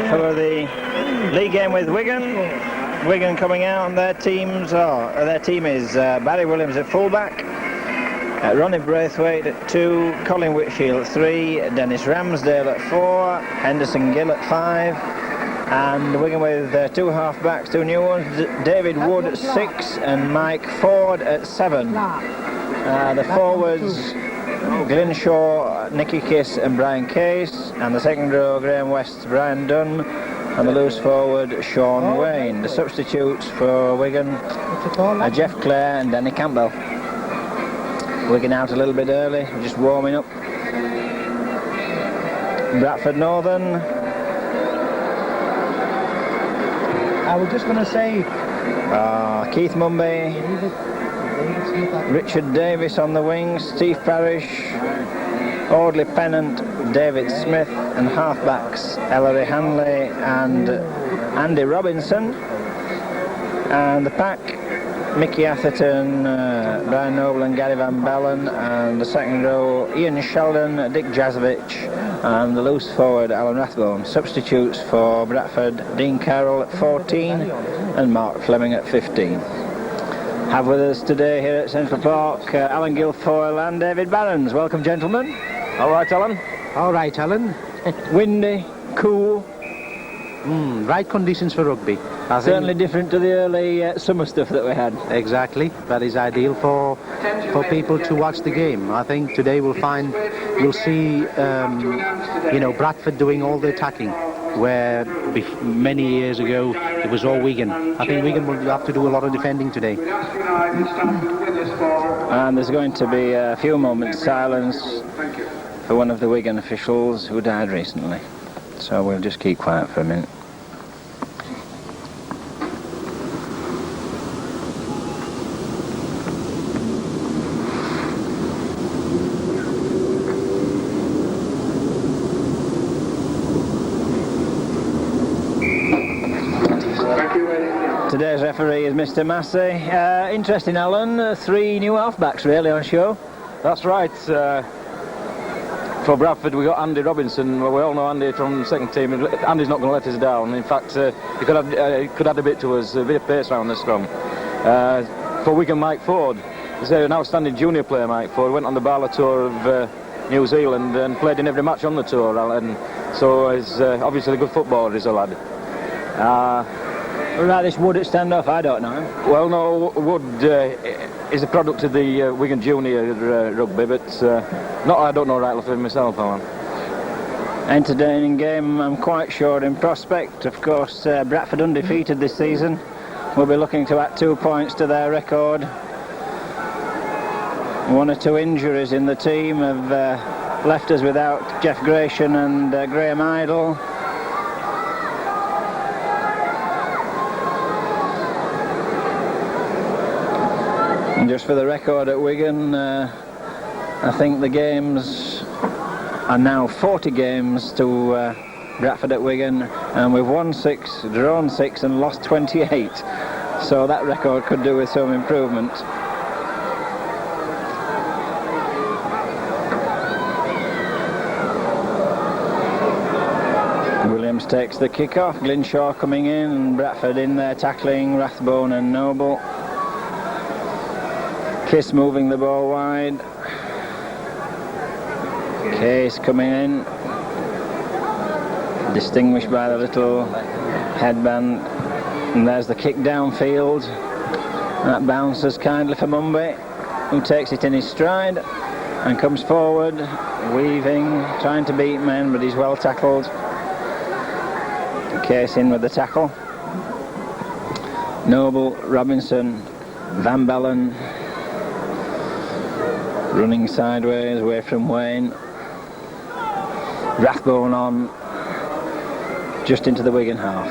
for the league game with Wigan. Wigan coming out, and their team is Barry Williams at fullback, Ronnie Braithwaite at 2, Colin Whitfield at 3, Dennis Ramsdale at 4, Henderson Gill at 5, and Wigan with 2 half-backs, 2 new ones, David Wood at 6 and Mike Ford at 7. The forwards, Glyn Shaw, Nicky Kiss and Brian Case, and the second row, Graham West, Brian Dunn, and the loose forward, Sean Wayne. The substitutes for Wigan are Jeff Clare and Danny Campbell. Wigan out a little bit early, just warming up. Bradford Northern. I was just going to say... Keith Mumby, Richard Davis on the wings, Steve Parrish, Audley Pennant, David Smith, and halfbacks Ellery Hanley and Andy Robinson. And the pack, Mickey Atherton, Brian Noble and Gary Van Bellen, and the second row, Ian Sheldon, Dick Jazovich, and the loose forward, Alan Rathbone. Substitutes for Bradford, Dean Carroll at 14 and Mark Fleming at 15. Have with us today here at Central Park Alan Guilfoyle and David Barons. Welcome, gentlemen. All right, Alan. All right, Alan. Windy, cool. Right conditions for rugby. Certainly different to the early summer stuff that we had. Exactly. That is ideal for people to watch the game. I think today we'll see, Bradford doing all the attacking, where many years ago it was all Wigan. I think Wigan will have to do a lot of defending today. And there's going to be a few moments silence for one of the Wigan officials who died recently. So we'll just keep quiet for a minute. Today's referee is Mr. Massey. Interesting, Alan. 3 new halfbacks really on show. That's right. For Bradford, we got Andy Robinson. Well, we all know Andy from second team. Andy's not going to let us down. In fact, he could add a bit to us, a bit of pace around the scrum. For Wigan, Mike Ford. He's an outstanding junior player, Mike Ford. Went on the Barla tour of New Zealand and played in every match on the tour. And so he's obviously a good footballer, is a lad. Right, this Wood at standoff, I don't know. Well, no, Wood is a product of the Wigan Junior rugby, but I don't know rightly for myself, Alan. Entertaining game, I'm quite sure, in prospect. Of course, Bradford undefeated this season. We'll be looking to add 2 points to their record. 1 or 2 injuries in the team have left us without Jeff Gratian and Graham Idle. And just for the record at Wigan, I think the games are now 40 games to Bradford at Wigan, and we've won 6, drawn 6 and lost 28. So that record could do with some improvement. Williams takes the kick-off, Glynshaw coming in, and Bradford in there tackling Rathbone and Noble. Kiss moving the ball wide. Case coming in, distinguished by the little headband, and there's the kick downfield. That bounces kindly for Mumby, who takes it in his stride and comes forward, weaving, trying to beat men, but he's well tackled. Case in with the tackle. Noble, Robinson, Van Bellen, running sideways away from Wayne. Rathbone on just into the Wigan half.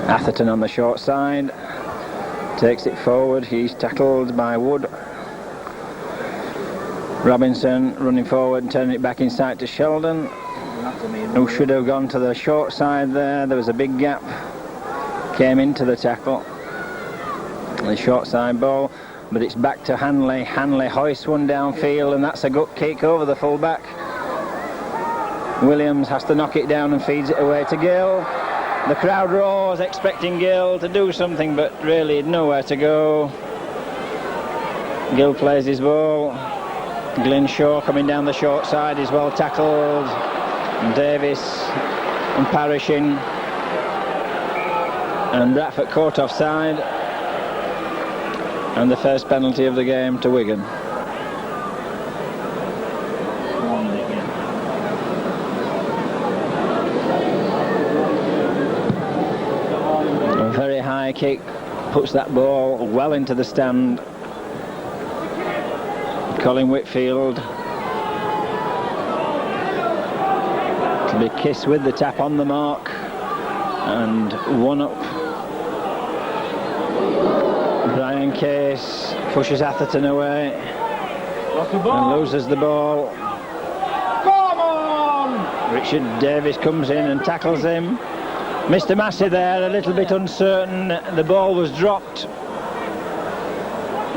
Atherton on the short side, takes it forward, he's tackled by Wood. Robinson running forward and turning it back inside to Sheldon, who should have gone to the short side there. There was a big gap, came into the tackle. The short side ball, but it's back to Hanley. Hanley hoists one downfield, and that's a good kick over the fullback. Williams has to knock it down and feeds it away to Gill. The crowd roars, expecting Gill to do something, but really nowhere to go. Gill plays his ball. Glyn Shaw coming down the short side is well tackled. And Davis and Parrish in. And Bradford caught offside. And the first penalty of the game to Wigan. A very high kick puts that ball well into the stand. Colin Whitfield to be kissed with the tap on the mark, and one up. Brian Case pushes Atherton away and loses the ball. Come on! Richard Davis comes in and tackles him. Mr. Massey there, a little bit uncertain. The ball was dropped.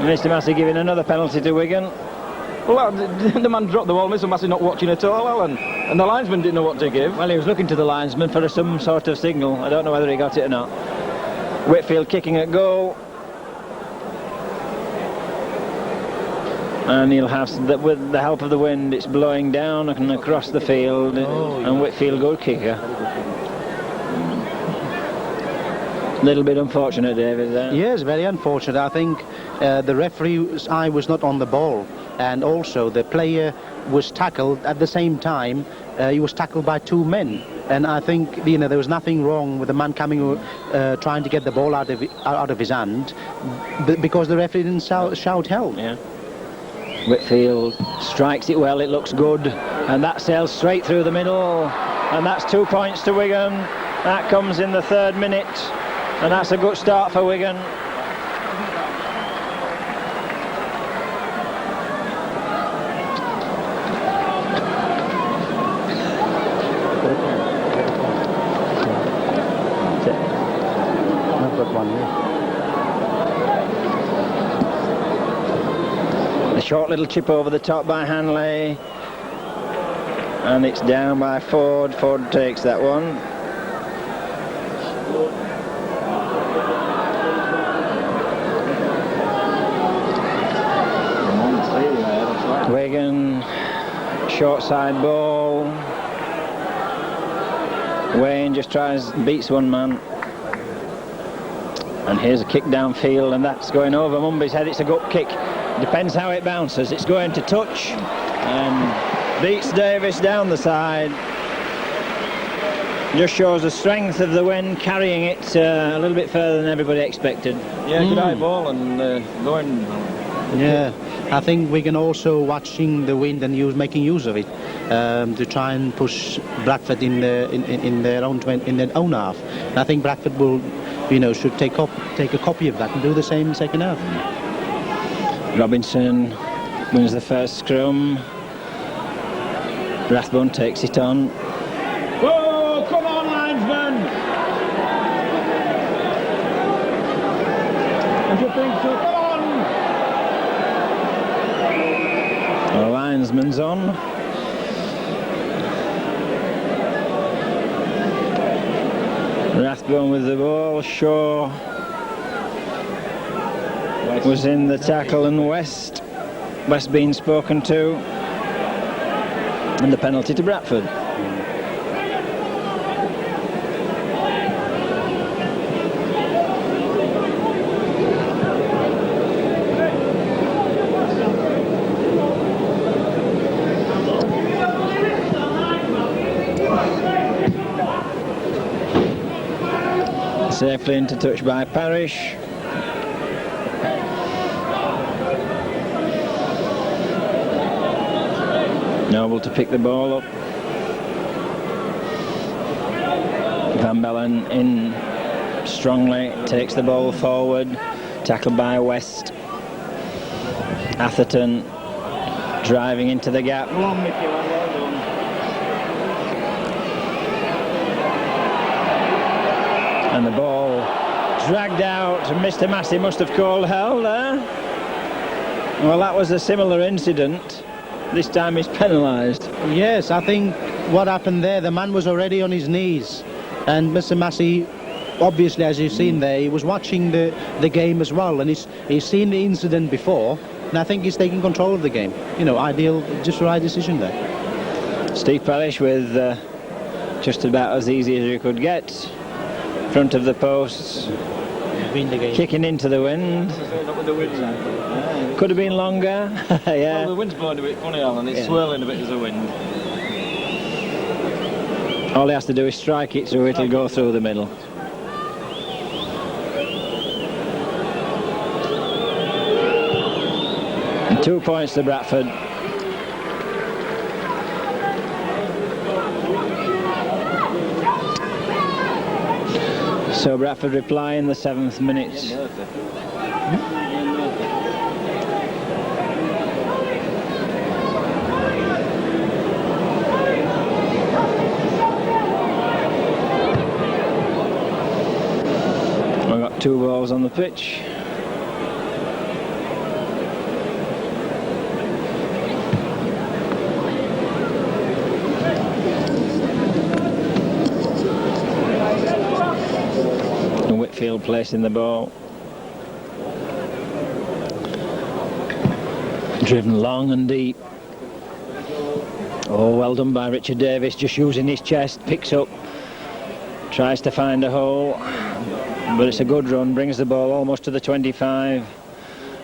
Mr. Massey giving another penalty to Wigan. Well, the man dropped the ball. Mr. Massey not watching at all, Alan, and the linesman didn't know what to give. Well, he was looking to the linesman for some sort of signal. I don't know whether he got it or not. Whitfield kicking at goal. And he'll have, with the help of the wind, it's blowing down and across the field, and Whitfield goal kicker. A little bit unfortunate, David, there. Yes, very unfortunate. I think the referee's eye was not on the ball, and also the player was tackled at the same time. He was tackled by two men, and I think there was nothing wrong with the man coming trying to get the ball out of his hand, because the referee didn't shout help. Yeah. Whitfield strikes it well, it looks good, and that sails straight through the middle, and that's 2 points to Wigan. That comes in the 3rd minute, and that's a good start for Wigan. I've got one here. A short little chip over the top by Hanley, and it's down by Ford. Ford takes that one. Wigan, short side ball. Wayne just beats one man. And here's a kick downfield, and that's going over Mumby's head. It's a good kick. Depends how it bounces. It's going to touch and beats Davis down the side. Just shows the strength of the wind carrying it a little bit further than everybody expected. Yeah, good high ball and going. Yeah, I think Wigan also watching the wind and making use of it to try and push Bradford in their own half. And I think Bradford will, should take a copy of that and do the same in second half. Robinson wins the first scrum. Rathbone takes it on. Whoa, come on, linesman! Don't you think so? Come on! The linesman's on. Rathbone with the ball. Shaw was in the tackle, and West being spoken to, and the penalty to Bradford. Safely into touch by Parrish. Noble to pick the ball up. Van Bellen in strongly, takes the ball forward, tackled by West. Atherton driving into the gap. And the ball dragged out. Mr. Massey must have called hell there. Well, that was a similar incident. This time he's penalised. Yes, I think what happened there, the man was already on his knees, and Mr. Massey, obviously, as you've seen there, he was watching the game as well, and he's seen the incident before, and I think he's taking control of the game. You know, ideal, just the right decision there. Steve Parish with just about as easy as you could get. Front of the posts, kicking into the wind. Could have been longer. Yeah. Well, the wind's blowing a bit funny, Alan. It's swirling a bit as the wind. All he has to do is strike it through, it'll go through the middle. And 2 points to Bradford. So Bradford reply in the 7th minute. We've got 2 balls on the pitch. Whitfield placing the ball. Driven long and deep. Oh, well done by Richard Davis, just using his chest, picks up, tries to find a hole, but it's a good run, brings the ball almost to the 25.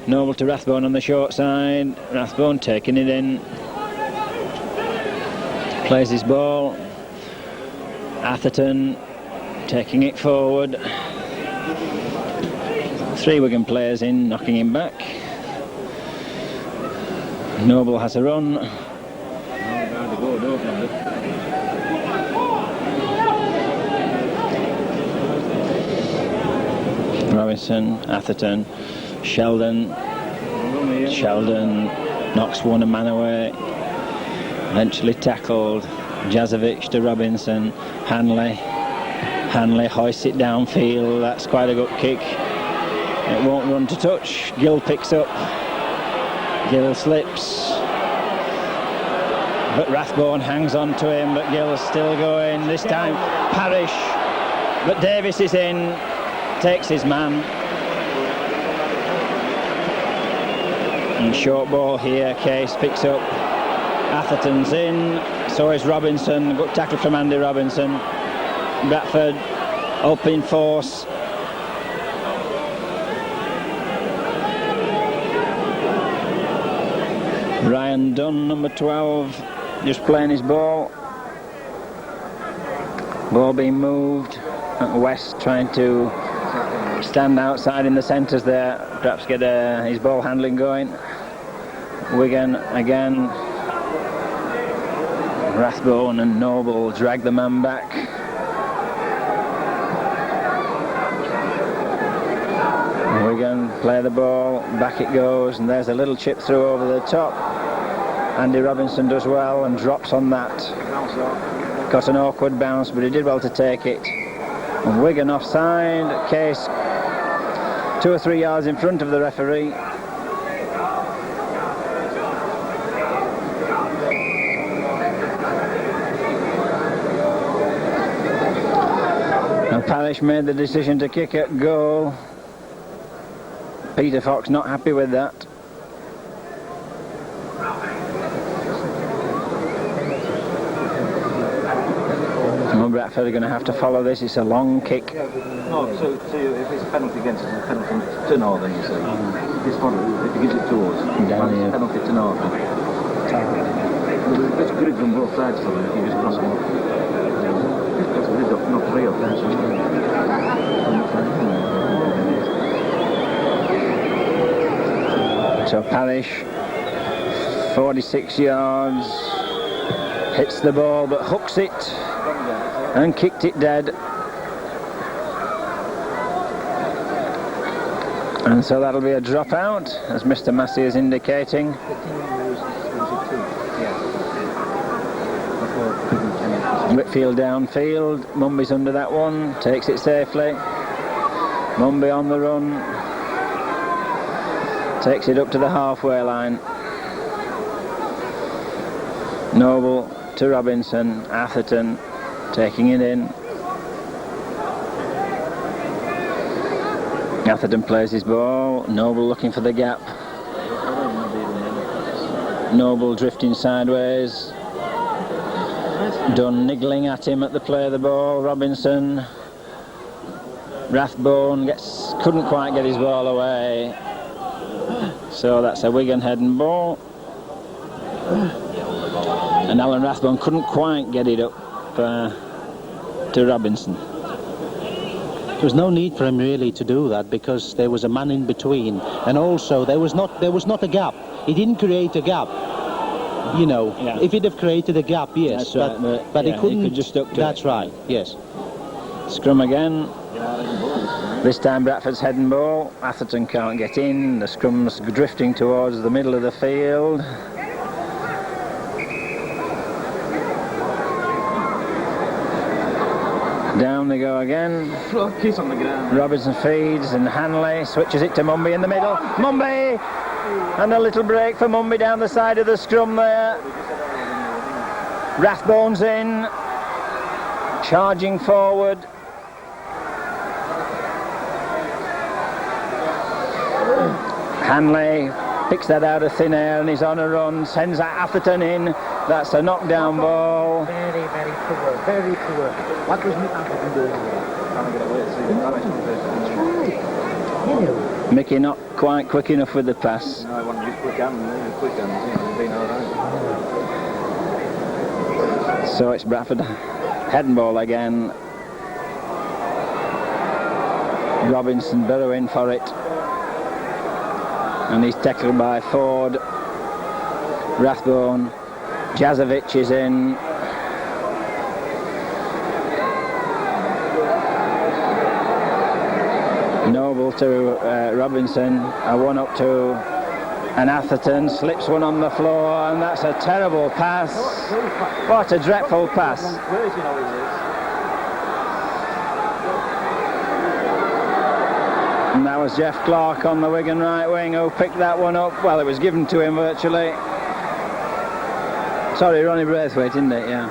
Noble to Rathbone on the short side, Rathbone taking it in, plays his ball, Atherton taking it forward. 3 Wigan players in, knocking him back. Noble has a run. Robinson, Atherton, Sheldon knocks one a man away. Eventually tackled. Jazovic to Robinson. Hanley hoists it downfield. That's quite a good kick. It won't run to touch. Gill picks up. Gill slips. But Rathbone hangs on to him, but Gill's still going. This time Parish. But Davis is in. Takes his man. And short ball here. Case picks up. Atherton's in. So is Robinson. Good tackle from Andy Robinson. Bradford up in force. Ryan Dunn, number 12, just playing his ball. Ball being moved. West trying to stand outside in the centres there, perhaps get his ball handling going. Wigan again. Rathbone and Noble drag the man back. Wigan play the ball, back it goes, and there's a little chip through over the top. Andy Robinson does well and drops on that. Got an awkward bounce, but he did well to take it. And Wigan offside. Case 2 or 3 yards in front of the referee. And Parish made the decision to kick at goal. Peter Fox not happy with that. Well, Bradford are going to have to follow this. It's a long kick. No, so if it's a penalty against us, it's a penalty to Northern, you see. This one, if he gives it to us, it's a penalty to Northern. It's good from both sides for them if you just cross them off. It's not real. So Parish, 46 yards, hits the ball but hooks it and kicked it dead. And so that'll be a dropout, as Mr. Massey is indicating. Whitfield downfield, Mumby's under that one, takes it safely. Mumby on the run, takes it up to the halfway line. Noble to Robinson. Atherton taking it in. Atherton plays his ball. Noble looking for the gap. Noble drifting sideways. Dunn niggling at him at the play of the ball. Robinson. Rathbone couldn't quite get his ball away. So that's a Wigan heading ball. And Alan Rathbone couldn't quite get it up to Robinson. There was no need for him really to do that, because there was a man in between, and also there was not a gap. He didn't create a gap. You know, Yeah. if he'd have created a gap, yes, That's right, but yeah, he couldn't. he could just stuck to That's it. right. Yes. Scrum again. This time Bradford's heading ball. Atherton can't get in. The scrum's drifting towards the middle of the field. Down they go again. Kiss on the ground. Robinson feeds and Hanley switches it to Mumby in the middle. Mumby! And a little break for Mumby down the side of the scrum there. Rathbone's in. Charging forward. Hanley picks that out of thin air and he's on a run. Sends Atherton in. That's a knockdown ball. Very, very poor. Very poor. What was Atherton doing? Mickey not quite quick enough with the pass. No, I want to use quick hands. Been all right. So it's Bradford heading ball again. Robinson burrowing for it. And he's tackled by Ford. Rathbone. Jazovic is in. Noble to Robinson. A one up to an Atherton. Slips one on the floor, and that's a terrible pass. What a dreadful pass. And that was Jeff Clark on the Wigan right wing who picked that one up. Well, it was given to him virtually. Sorry, Ronnie Braithwaite, isn't it? Yeah.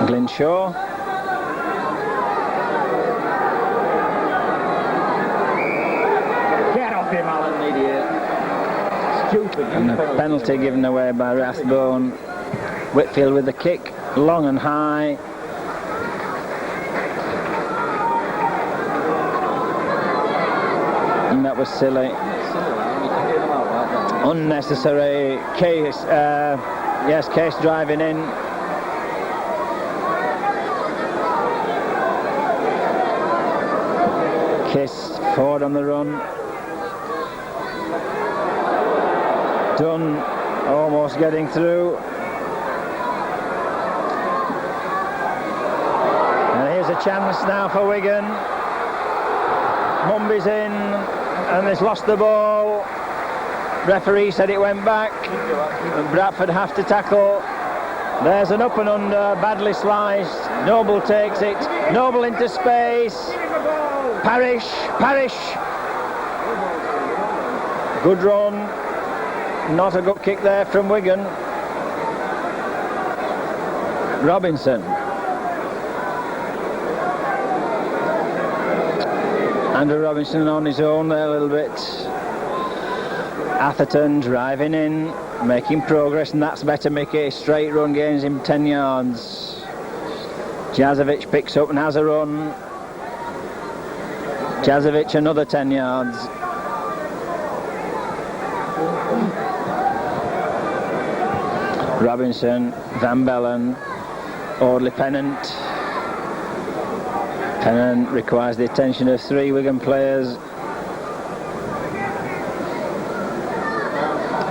Glynshaw. Get off him, Alan, idiot. Stupid. And a penalty given away by Rathbone. Whitfield with the kick, long and high. And that was silly. Unnecessary. Case driving in. Kiss forward on the run. Dunn almost getting through. And here's a chance now for Wigan. Mumby's in and he's lost the ball. Referee said it went back. And Bradford have to tackle. There's an up and under, badly sliced. Noble takes it. Noble into space. Parrish. Good run. Not a good kick there from Wigan. Robinson. Andrew Robinson on his own there a little bit. Atherton driving in, making progress, and that's better, Mickey. Straight run gains him 10 yards. Jazovic picks up and has a run. Jazovic another 10 yards. Robinson, Van Bellen, Audley Pennant. Pennant requires the attention of 3 Wigan players.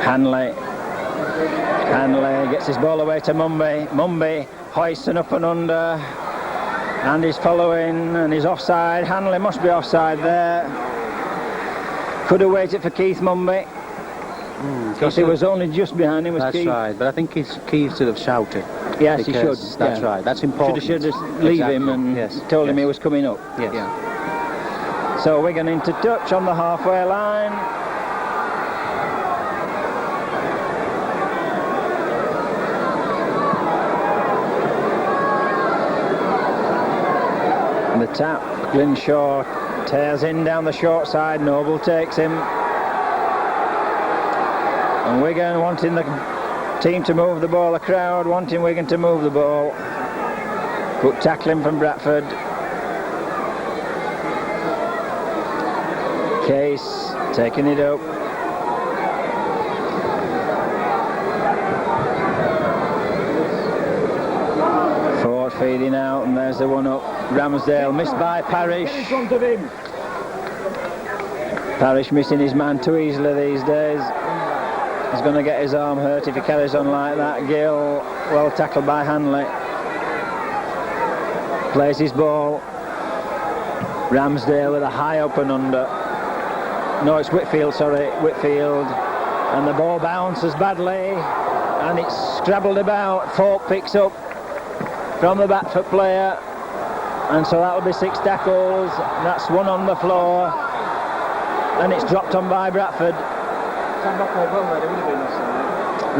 Hanley gets his ball away to Mumby. Mumby hoists an up and under. And he's following and he's offside. Hanley must be offside there. Could have waited for Keith Mumby. Because he was only just behind him was That's Keith. right, but I think Keith should have shouted. Yes, he should. Because That's right, that's important. Should have leave him and yes. told him he was coming up. Yes. So Wigan into touch on the halfway line. And the tap, Glynshaw tears in down the short side, Noble takes him. And Wigan wanting the team to move the ball, the crowd wanting Wigan to move the ball. Good tackling from Bradford. Case taking it up. Ford feeding out, and there's the one up. Ramsdale missed by Parrish. Parrish missing his man too easily these days. He's going to get his arm hurt if he carries on like that. Gill, well tackled by Hanley. Plays his ball. Ramsdale with a high up and under. No, it's Whitfield, sorry, Whitfield. And the ball bounces badly, and it's scrabbled about. Thorpe picks up from the back foot player, and so that'll be 6 tackles. That's one on the floor, and it's dropped on by Bradford.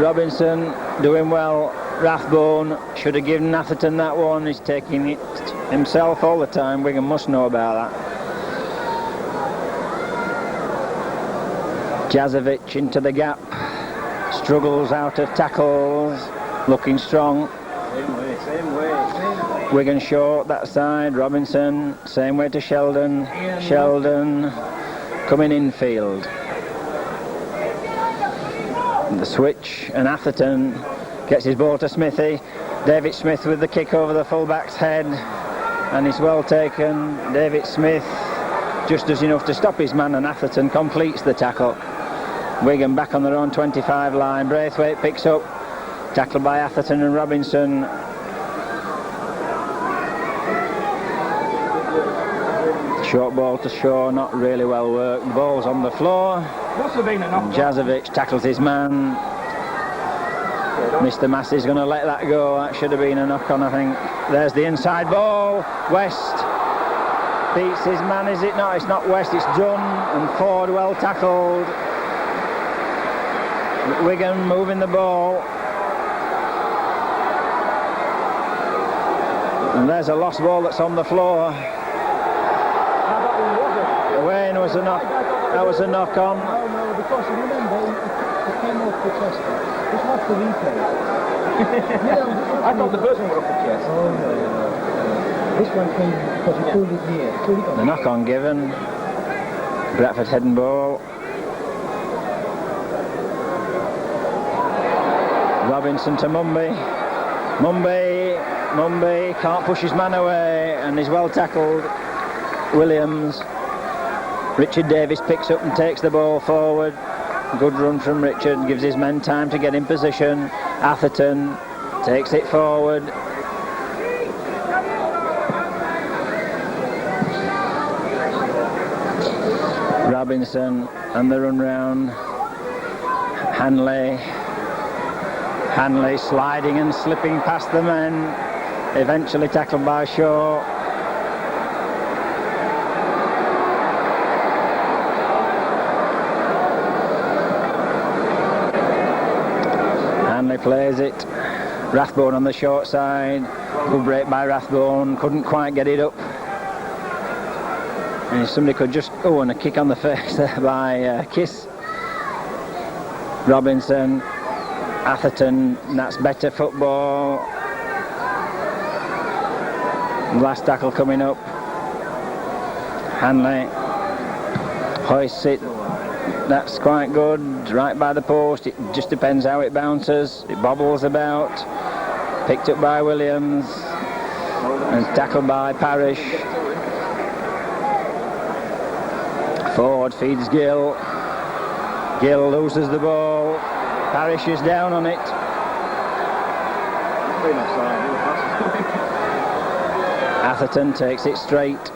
Robinson doing well. Rathbone should have given Atherton that one. He's taking it himself all the time. Wigan must know about that. Jazovic into the gap, struggles out of tackles, looking strong. Same way. Wigan short that side. Robinson, same way to Sheldon. Sheldon coming infield. The switch, and Atherton gets his ball to Smithy. David Smith with the kick over the fullback's head, and it's well taken. David Smith just does enough to stop his man, and Atherton completes the tackle. Wigan back on their own 25 line. Braithwaite picks up, tackled by Atherton and Robinson. Short ball to Shaw, not really well worked. The ball's on the floor. Jazovic tackles his man. Mr. Massey's going to let that go. That should have been a knock on, I think. There's the inside ball. West beats his man, is it not? It's not West, it's Dunn, and Ford well tackled. Wigan moving the ball. And there's a lost ball that's on the floor. Wayne was a knock. That was a knock on. No, because remember, it came off the chest. It's not the replay. I thought the first one was off the chest. Oh, no. This one came because he pulled it here. The knock on given. Bradford head and ball. Robinson to Mumby. Mumby can't push his man away, and he's well tackled. Williams. Richard Davis picks up and takes the ball forward. Good run from Richard, gives his men time to get in position. Atherton takes it forward. Robinson and the run round. Hanley sliding and slipping past the men. Eventually tackled by Shaw. Plays it. Rathbone on the short side. Good break by Rathbone. Couldn't quite get it up. And if somebody could just... Oh, and a kick on the face there by Kiss. Robinson. Atherton. That's better football. Last tackle coming up. Hanley. Hoists it. That's quite good, right by the post. It just depends how it bounces. It bobbles about. Picked up by Williams and tackled by Parrish. Ford feeds Gill. Gill loses the ball. Parrish is down on it. Atherton takes it straight.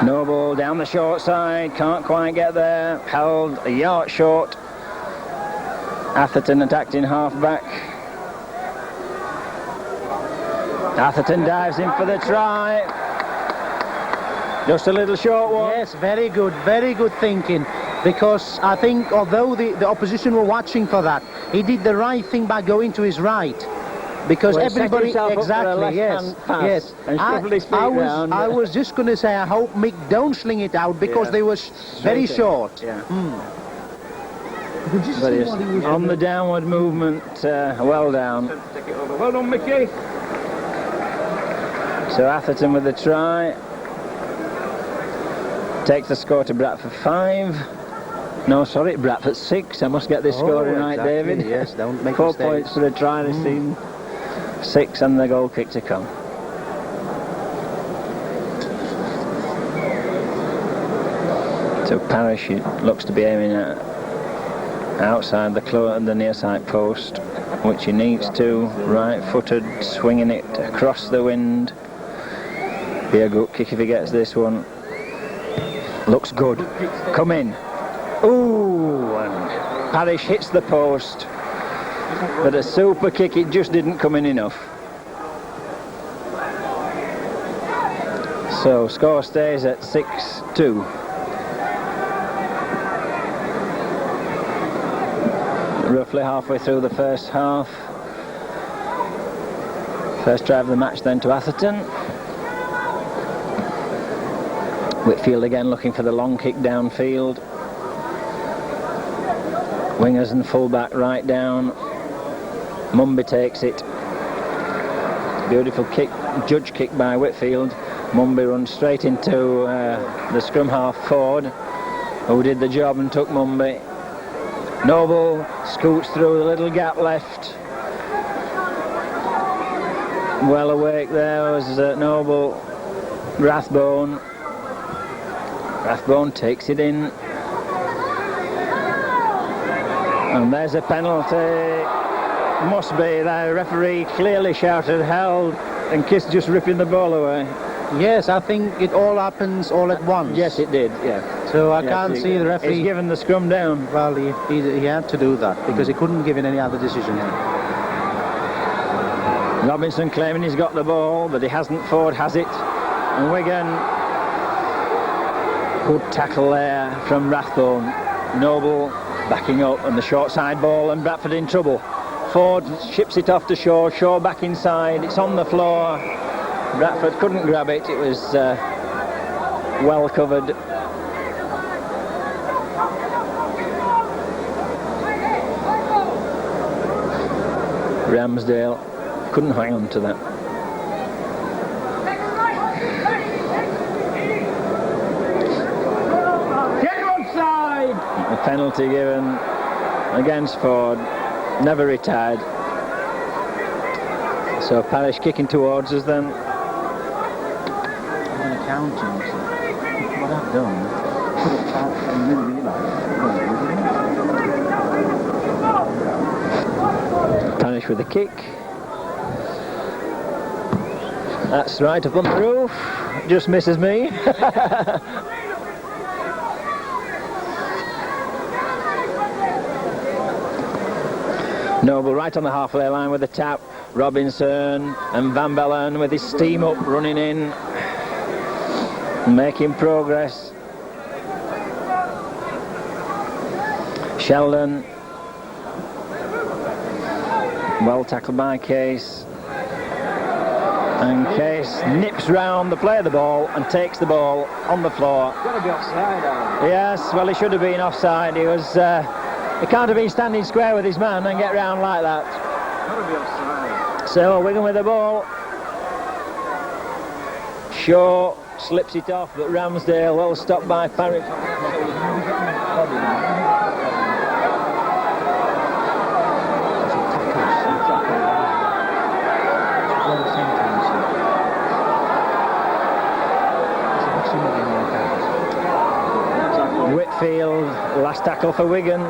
Noble down the short side, can't quite get there, held a yard short. Atherton attacked in half back. Atherton dives in for the try. Just a little short one. Yes, very good thinking. Because I think although the opposition were watching for that, he did the right thing by going to his right. Because Well, everybody, set himself up for a exactly, yes, left-hand pass yes. and shuffled his feet round. I was just going to say, I hope Mick don't sling it out because Yeah. they were very Straight in. short. Yeah. Could you But see it's what he was on the downward movement, well down. Well done, Mickey. So Atherton with the try. Takes the score to Bradford 5. No, sorry, Bradford 6. I must get this scoring right, exactly, David. Yes, don't make 4 mistakes. points for a try this season. 6 and the goal kick to come. So Parrish looks to be aiming at outside the near side post, which he needs to. Right-footed, swinging it across the wind. Be a good kick if he gets this one. Looks good. Come in. Ooh, and Parrish hits the post. But a super kick, it just didn't come in enough. So score stays at 6-2. Roughly halfway through the first half. First drive of the match then to Atherton. Whitfield again looking for the long kick downfield. Wingers and fullback right down. Mumby takes it. Beautiful kick, judge kick by Whitfield. Mumby runs straight into the scrum half forward, who did the job and took Mumby. Noble scoots through the little gap left. Well awake there was Noble. Rathbone. Rathbone takes it in. And there's a penalty. Must be. The referee clearly shouted held, and Kiss just ripping the ball away. Yes, I think it all happens all at once. Yes, it did, yeah. So I can't see the referee. He's given the scrum down. Well, he had to do that because he couldn't give in any other decision. Robinson claiming he's got the ball, but he hasn't. Ford has it. And Wigan, good tackle there from Rathbone. Noble backing up, and the short side ball, and Bradford in trouble. Ford ships it off to Shaw. Shaw back inside. It's on the floor. Bradford couldn't grab it. It was well covered. Ramsdale couldn't hang on to that. Get onside! A penalty given against Ford. Never retired. So Parrish kicking towards us then. I'm counting. What I've done. Parrish with a kick. That's right up on the roof. Just misses me. Noble right on the halfway line with the tap. Robinson and Van Bellen with his steam up, running in, making progress. Sheldon, well tackled by Case, and Case nips round the play of the ball and takes the ball on the floor. Got to be offside, Alan. Yes, well, he should have been offside. He was. He can't have been standing square with his man and get round like that. Got to be offside. So Wigan with the ball. Shaw slips it off, but Ramsdale well stopped by Parrish. Whitfield, last tackle for Wigan.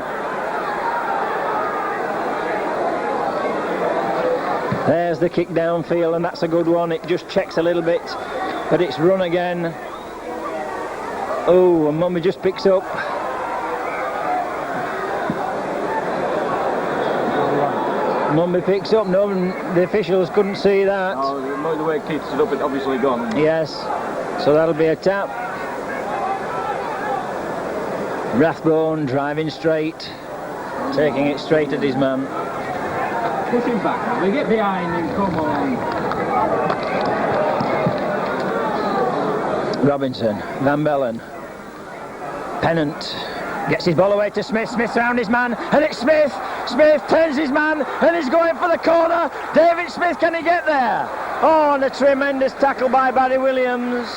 There's the kick downfield, and that's a good one. It just checks a little bit, but it's run again. Oh, and Mummy just picks up. Mumby picks up. No, the officials couldn't see that. Oh, the way Keith stood up, it's obviously gone. Yes, so that'll be a tap. Rathbone driving straight, taking it straight at his man. Push him back. We get behind him. Come on. Robinson, Van Bellen, Pennant gets his ball away to Smith. Smith's round his man, and it's Smith. Smith turns his man, and he's going for the corner. David Smith, can he get there? Oh, and a tremendous tackle by Barry Williams.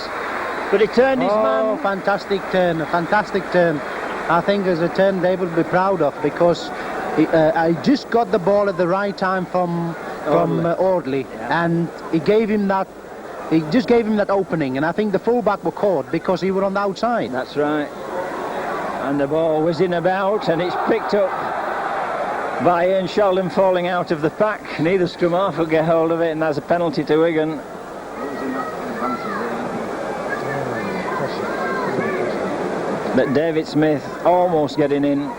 But he turned his man. Oh, fantastic turn, a fantastic turn. I think it's a turn they will be proud of, because I just got the ball at the right time from Audley, and he gave him that. He just gave him that opening, and I think the fullback were caught because he were on the outside. That's right. And the ball was in about, and it's picked up by Ian Sheldon, falling out of the pack. Neither scrum half will get hold of it, and there's a penalty to Wigan. But David Smith almost getting in.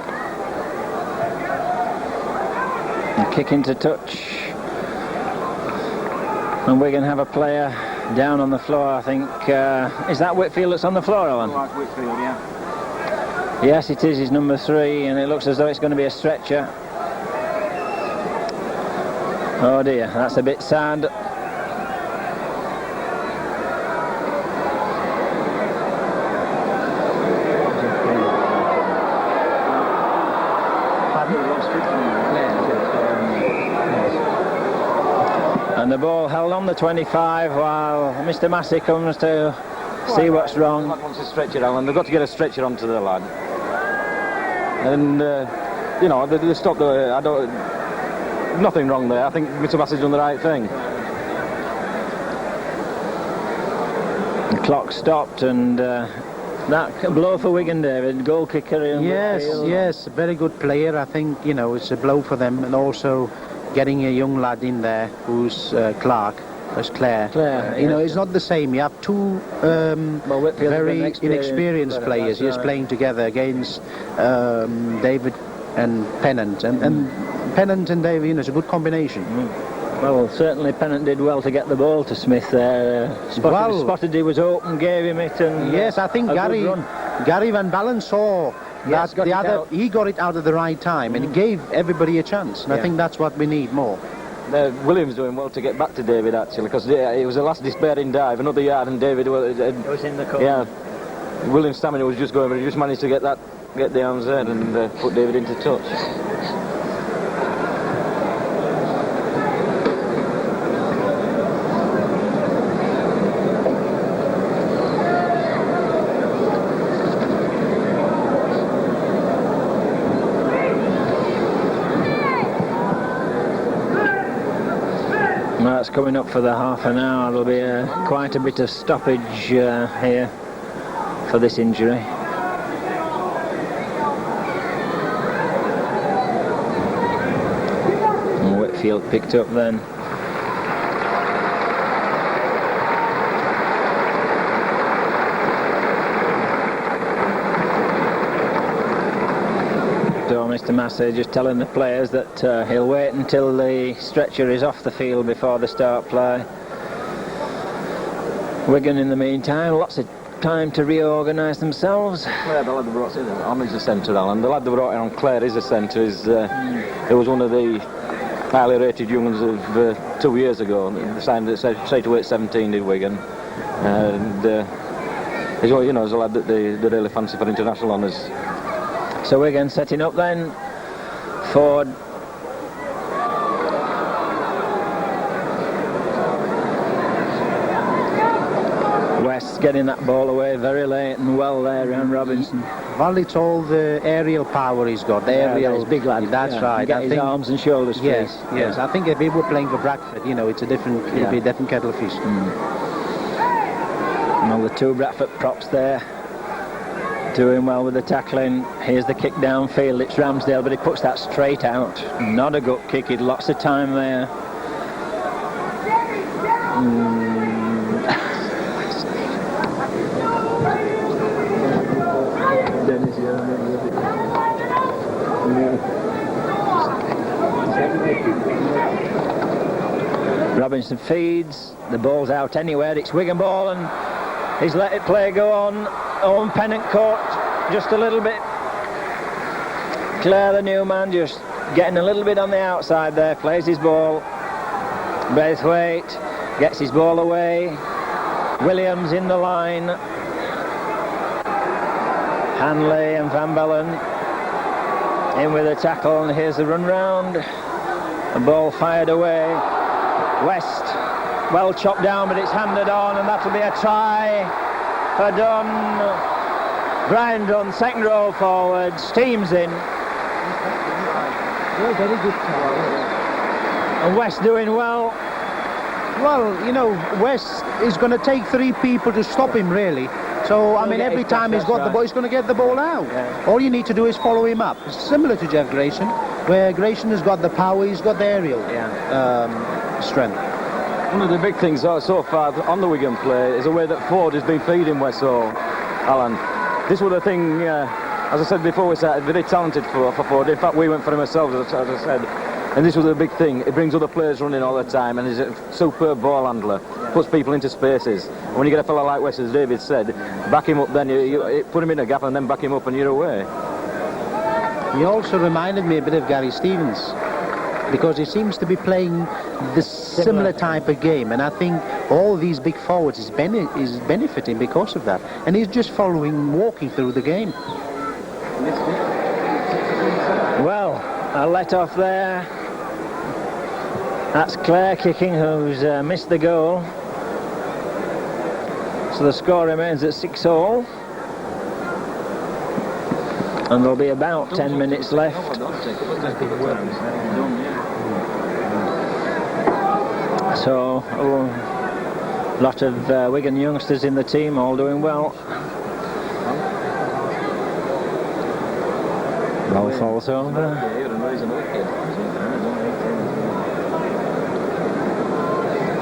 And kick into touch. And Wigan have a player down on the floor, I think. Is that Whitfield that's on the floor, Alan? Whitfield, yeah. Yes, it is. He's number 3, and it looks as though it's going to be a stretcher. Oh dear, that's a bit sad. And the ball held on the 25 while Mr. Massey comes to see what's wrong. The lad wants a stretcher, Alan. They've got to get a stretcher onto the lad. And, you know, they stopped the... Nothing wrong there. I think Mr. Massey's done the right thing. The clock stopped, and that blow for Wigan, David, goal kicker. Yes, very good player. I think, you know, it's a blow for them, and also getting a young lad in there who's Claire. You know, it's not the same. You have two very inexperienced players just playing together against David and Pennant, and Pennant and David, you know, it's a good combination. Well, certainly Pennant did well to get the ball to Smith there. Spotted he was open, gave him it, and yes, I think Gary Van Balen saw that he got it out at the right time, and he gave everybody a chance, and I think that's what we need more. Williams doing well to get back to David, actually, because it was the last despairing dive, another yard, and David was in the corner. Yeah, Williams' stamina was just going, but he just managed to get the arms there and put David into touch. That's coming up for the half an hour. There'll be quite a bit of stoppage here for this injury. And Whitfield picked up then. So Mr. Massey just telling the players that he'll wait until the stretcher is off the field before they start play. Wigan in the meantime, lots of time to reorganise themselves. Claire, the lad they brought on is a centre, Alan. The lad they brought in on Claire is a centre. It was one of the highly rated young ones of 2 years ago. They signed at straight to weight 17 did Wigan. And he's, you know, he's a lad that they really fancy for international honours. So Wigan setting up then for West, getting that ball away very late and well there around Robinson. Well, it's all the aerial power he's got. He's big lad. That's right. Get his arms and shoulders free. Yes. I think if we were playing for Bradford, you know, it's a different, it'd be a different kettle of fish. And all the 2 Bradford props there, doing well with the tackling. Here's the kick downfield. It's Ramsdale, but he puts that straight out. Not a gut kick. He'd lots of time there. Robinson feeds. The ball's out anywhere. It's Wigan ball, and he's let it play go on. Owen Pennant caught just a little bit. Clare, the new man, just getting a little bit on the outside there. Plays his ball. Braithwaite gets his ball away. Williams in the line. Hanley and Van Bellen in with a tackle, and here's the run round. The ball fired away. West, well chopped down, but it's handed on, and that'll be a try for Dunn. Brian Dunn, second row forward, steams in. Very good try. And West doing well. Well, you know, West is going to take 3 people to stop him, really. So, I mean, every time he's got the ball, he's going to get the ball out. Yeah. All you need to do is follow him up. It's similar to Jeff Grayson, where Grayson has got the power, he's got the aerial strength. One of the big things so far on the Wigan play is the way that Ford has been feeding Westall, Alan. This was the thing, as I said before, we started very talented for Ford. In fact, we went for him ourselves, as I said. And this was a big thing. It brings other players running all the time, and he's a superb ball handler. Puts people into spaces. And when you get a fella like West, as David said, back him up, then you put him in a gap and then back him up, and you're away. He also reminded me a bit of Gary Stevens, because he seems to be playing this similar type of game, and I think all these big forwards is benefiting because of that. And he's just walking through the game. Well, a let off there. That's Clare kicking, who's missed the goal. So the score remains at 6-all. And there'll be about 10 minutes left. So, a lot of Wigan youngsters in the team, all doing well. Ball falls over.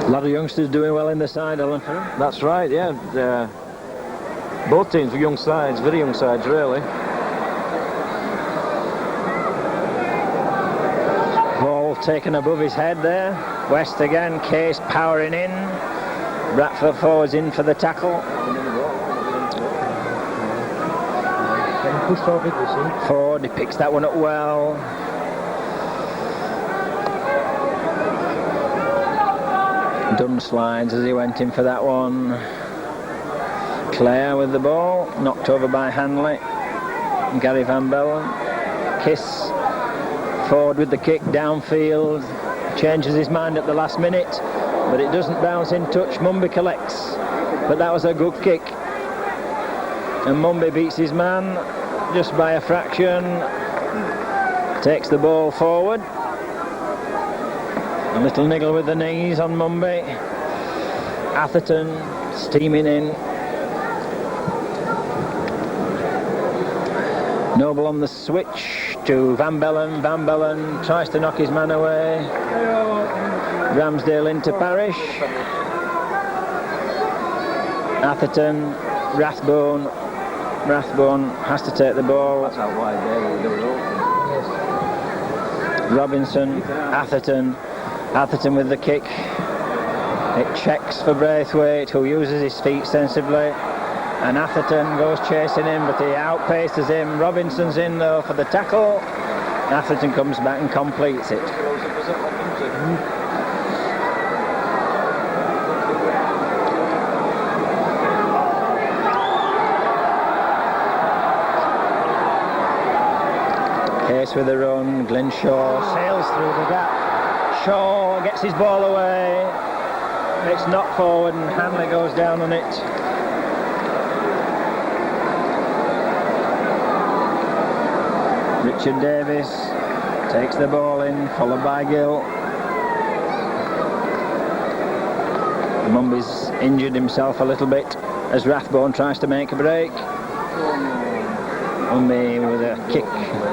A lot of youngsters doing well in the side, Alan. That's right, yeah. Both teams were young sides, very young sides, really. Ball taken above his head there. West again, Case powering in. Bradford forwards in for the tackle. Pushed off it, you see. Ford, he picks that one up well. Dunn slides as he went in for that one. Clare with the ball, knocked over by Hanley. Gary Van Bellen. Kiss. Ford with the kick downfield. Changes his mind at the last minute, but it doesn't bounce in touch. Mumby collects, but that was a good kick. And Mumby beats his man just by a fraction. Takes the ball forward. A little niggle with the knees on Mumby. Atherton steaming in. Noble on the switch to Van Bellen. Van Bellen tries to knock his man away. Ramsdale into Parish. Atherton, Rathbone. Rathbone has to take the ball. That's out wide there. Robinson, Atherton. Atherton with the kick. It checks for Braithwaite, who uses his feet sensibly. And Atherton goes chasing him, but he outpaces him. Robinson's in though for the tackle. Atherton comes back and completes it. Case with a run. Glenshaw sails through the gap. Shaw gets his ball away. It's knocked forward and Hanley goes down on it. Richard Davis takes the ball in, followed by Gill. Mumby's injured himself a little bit as Rathbone tries to make a break. Mumby with a kick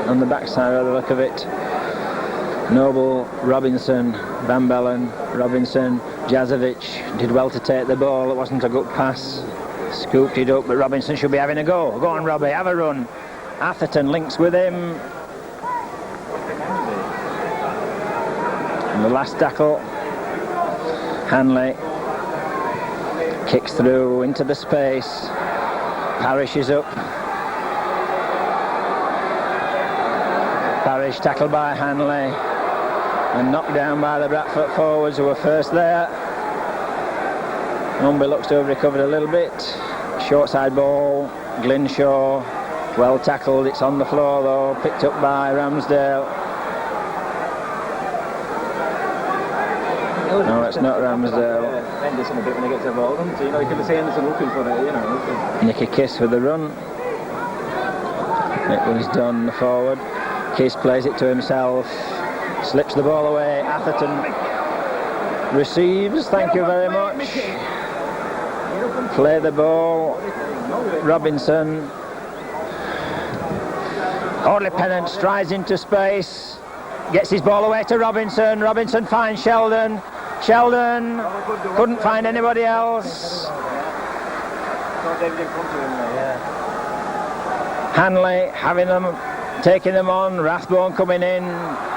on the backside by the look of it. Noble, Robinson, Van Bellen, Robinson, Jazovic did well to take the ball. It wasn't a good pass. Scooped it up, but Robinson should be having a go. Go on, Robbie, have a run. Atherton links with him. And the last tackle. Hanley kicks through into the space. Parrish is up. Parrish tackled by Hanley and knocked down by the Bradford forwards who were first there. Mumby looks to have recovered a little bit. Short side ball, Glinshaw, well tackled, it's on the floor though, picked up by Ramsdale. No, it's not Ramsdale. Henderson a bit when he gets the ball, doesn't he? You know, you can see Henderson looking for it, you know. Nicky Kiss with the run. It was done the forward. Kiss plays it to himself, slips the ball away. Atherton receives, thank you very much. Play the ball. Robinson. Audley Pennant strides into space, gets his ball away to Robinson. Robinson finds Sheldon. Sheldon couldn't find anybody else. Hanley having them, taking them on. Rathbone coming in,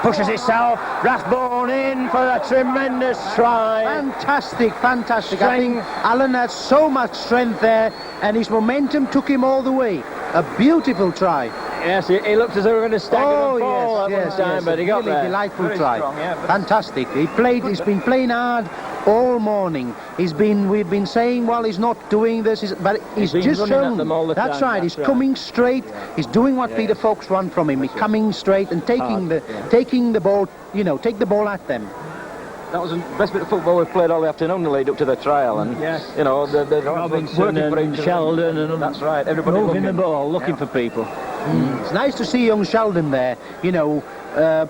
pushes himself. Rathbone in for a tremendous try. Fantastic. I think Alan has so much strength there, and his momentum took him all the way. A beautiful try. Yes, he looked as though he were going to stagger and fall at one time, but he got really there. Delightful Very try. strong, yeah, Fantastic. He's been playing hard all morning. We've been saying, well, he's not doing this, but he's been just running at shown. them all the That's time, right. that's He's right. coming straight. He's doing what Peter Fox want from him. He's coming straight and taking the ball. You know, take the ball at them. That was the best bit of football we've played all the afternoon, the lead up to the trial, and you know, the Robinson and Sheldon and that's right. Everybody moving looking. the ball, looking for people. It's nice to see young Sheldon there. You know,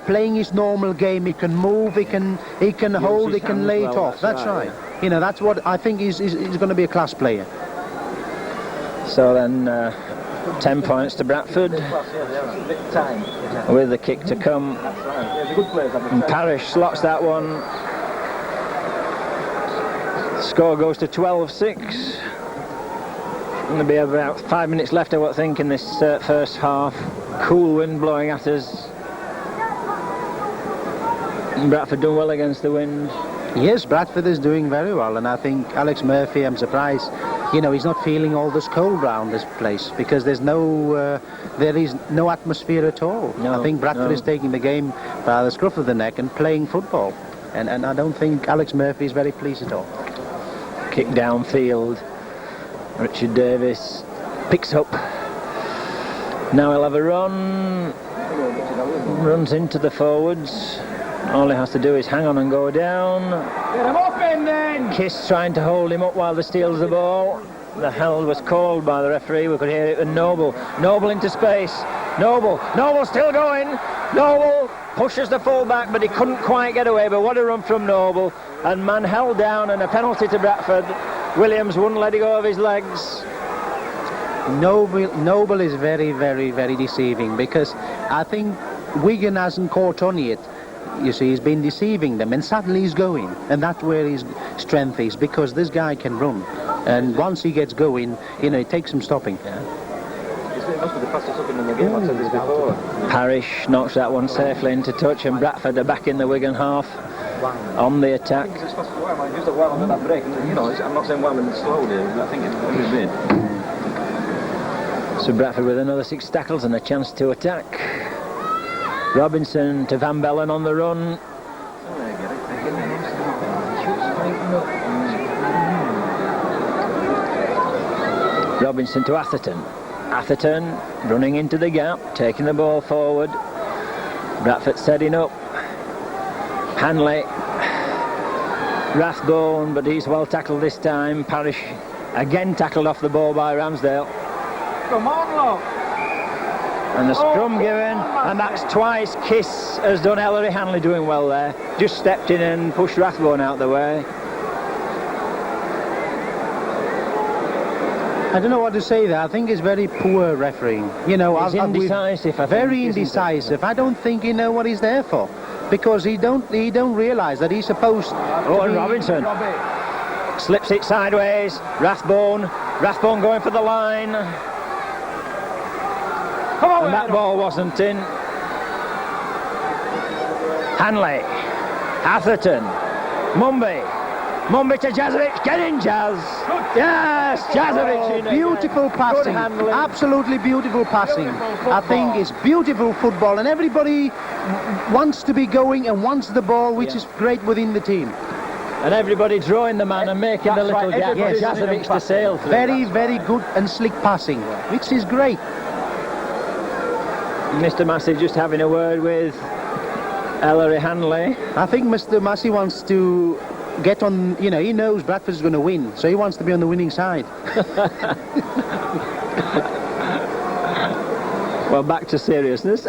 playing his normal game. He can move. He can hold. He can lay it off. That's right. You know, that's what I think he's going to be a class player. So then 10 points to Bradford with the kick to come. And Parrish slots that one. Score goes to 12-6. Going to be about 5 minutes left, I would think, in this first half. Cool wind blowing at us. And Bradford doing well against the wind. Yes, Bradford is doing very well, and I think Alex Murphy, I'm surprised, you know, he's not feeling all this cold round this place, because there is no atmosphere at all. No, I think Bradford is taking the game by the scruff of the neck and playing football, and I don't think Alex Murphy is very pleased at all. Kick downfield. Richard Davis picks up. Now he'll have a run. Runs into the forwards. All he has to do is hang on and go down. Get him up in then! Kiss trying to hold him up while they steals the ball. The held was called by the referee. We could hear it with Noble. Noble into space. Noble still going. Noble pushes the full back, but he couldn't quite get away. But what a run from Noble. And man held down, and a penalty to Bradford. Williams wouldn't let go of his legs. Noble is very, very, very deceiving, because I think Wigan hasn't caught on yet. You see, he's been deceiving them, and suddenly he's going, and that's where his strength is, because this guy can run, and once he gets going, you know, it takes some stopping. Parrish knocks that one safely into touch, and Bradford are back in the Wigan half on the attack. I'm not saying well and slowly, but I think it's a bit. So Bradford with another 6 tackles and a chance to attack. Robinson to Van Bellen on the run. Robinson to Atherton. Atherton running into the gap, taking the ball forward. Bradford setting up. Hanley. Rathbone, but he's well tackled this time. Parrish again tackled off the ball by Ramsdale. Come on, look! And the scrum given, and that's twice. Kiss has done Ellery. Hanley doing well there. Just stepped in and pushed Rathbone out the way. I don't know what to say there. I think it's very poor refereeing. You know, He's indecisive. I think, very indecisive. I don't think he knows what he's there for, because he don't realise that he's supposed to and Robinson slips it sideways. Rathbone going for the line. And that ball wasn't in. Hanley, Atherton, Mumby, Mumby to Jazovic, get in Jaz! Yes, Jazovic in Beautiful passing, handling. absolutely beautiful passing. I think it's beautiful football, and everybody wants to be going and wants the ball, which is great within the team. And everybody drawing the man and making the little gap. Yes. Jazovic to sail through. Very good and slick passing, which is great. Mr. Massey just having a word with Ellery Hanley. I think Mr. Massey wants to get on, you know, he knows Bradford's going to win, so he wants to be on the winning side. Well, back to seriousness.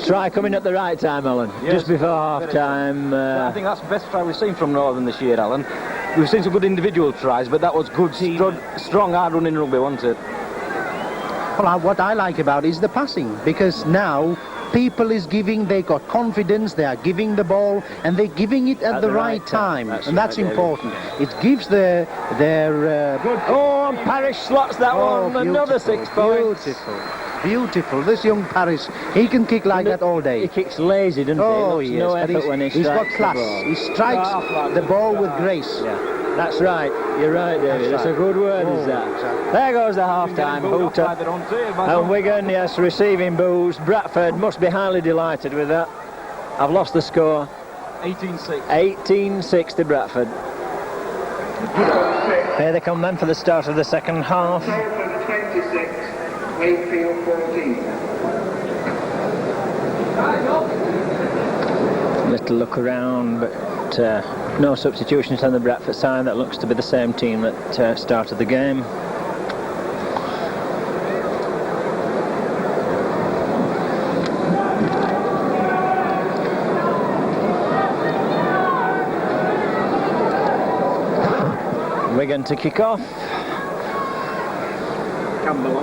Try coming at the right time, Alan. Yes. Just before half time. I think that's the best try we've seen from Northern this year, Alan. We've seen some good individual tries, but that was good, strong, hard-running rugby, wasn't it? Well, what I like about it is the passing, because now people is giving, they got confidence, they are giving the ball, and they're giving it at the right time, and that's important. It gives their Oh, and Parrish slots that one. Another 6 points. Beautiful. This young Parrish, he can kick like that all day. He kicks lazy, doesn't Oh, he? yes, No but effort when he he's got strikes class. the ball. He strikes the ball with grace. Yeah, that's right. You're right, David. That's a good word, is that? Exactly. There goes the half-time hooter. And Wigan, yes, receiving boos. Bradford must be highly delighted with that. I've lost the score. 18-6. 18-6 to Bradford. Here they come then for the start of the second half. 26, Wakefield 14. Little look around, but no substitutions on the Bradford side. That looks to be the same team that started the game. Wigan to kick off. Campbell.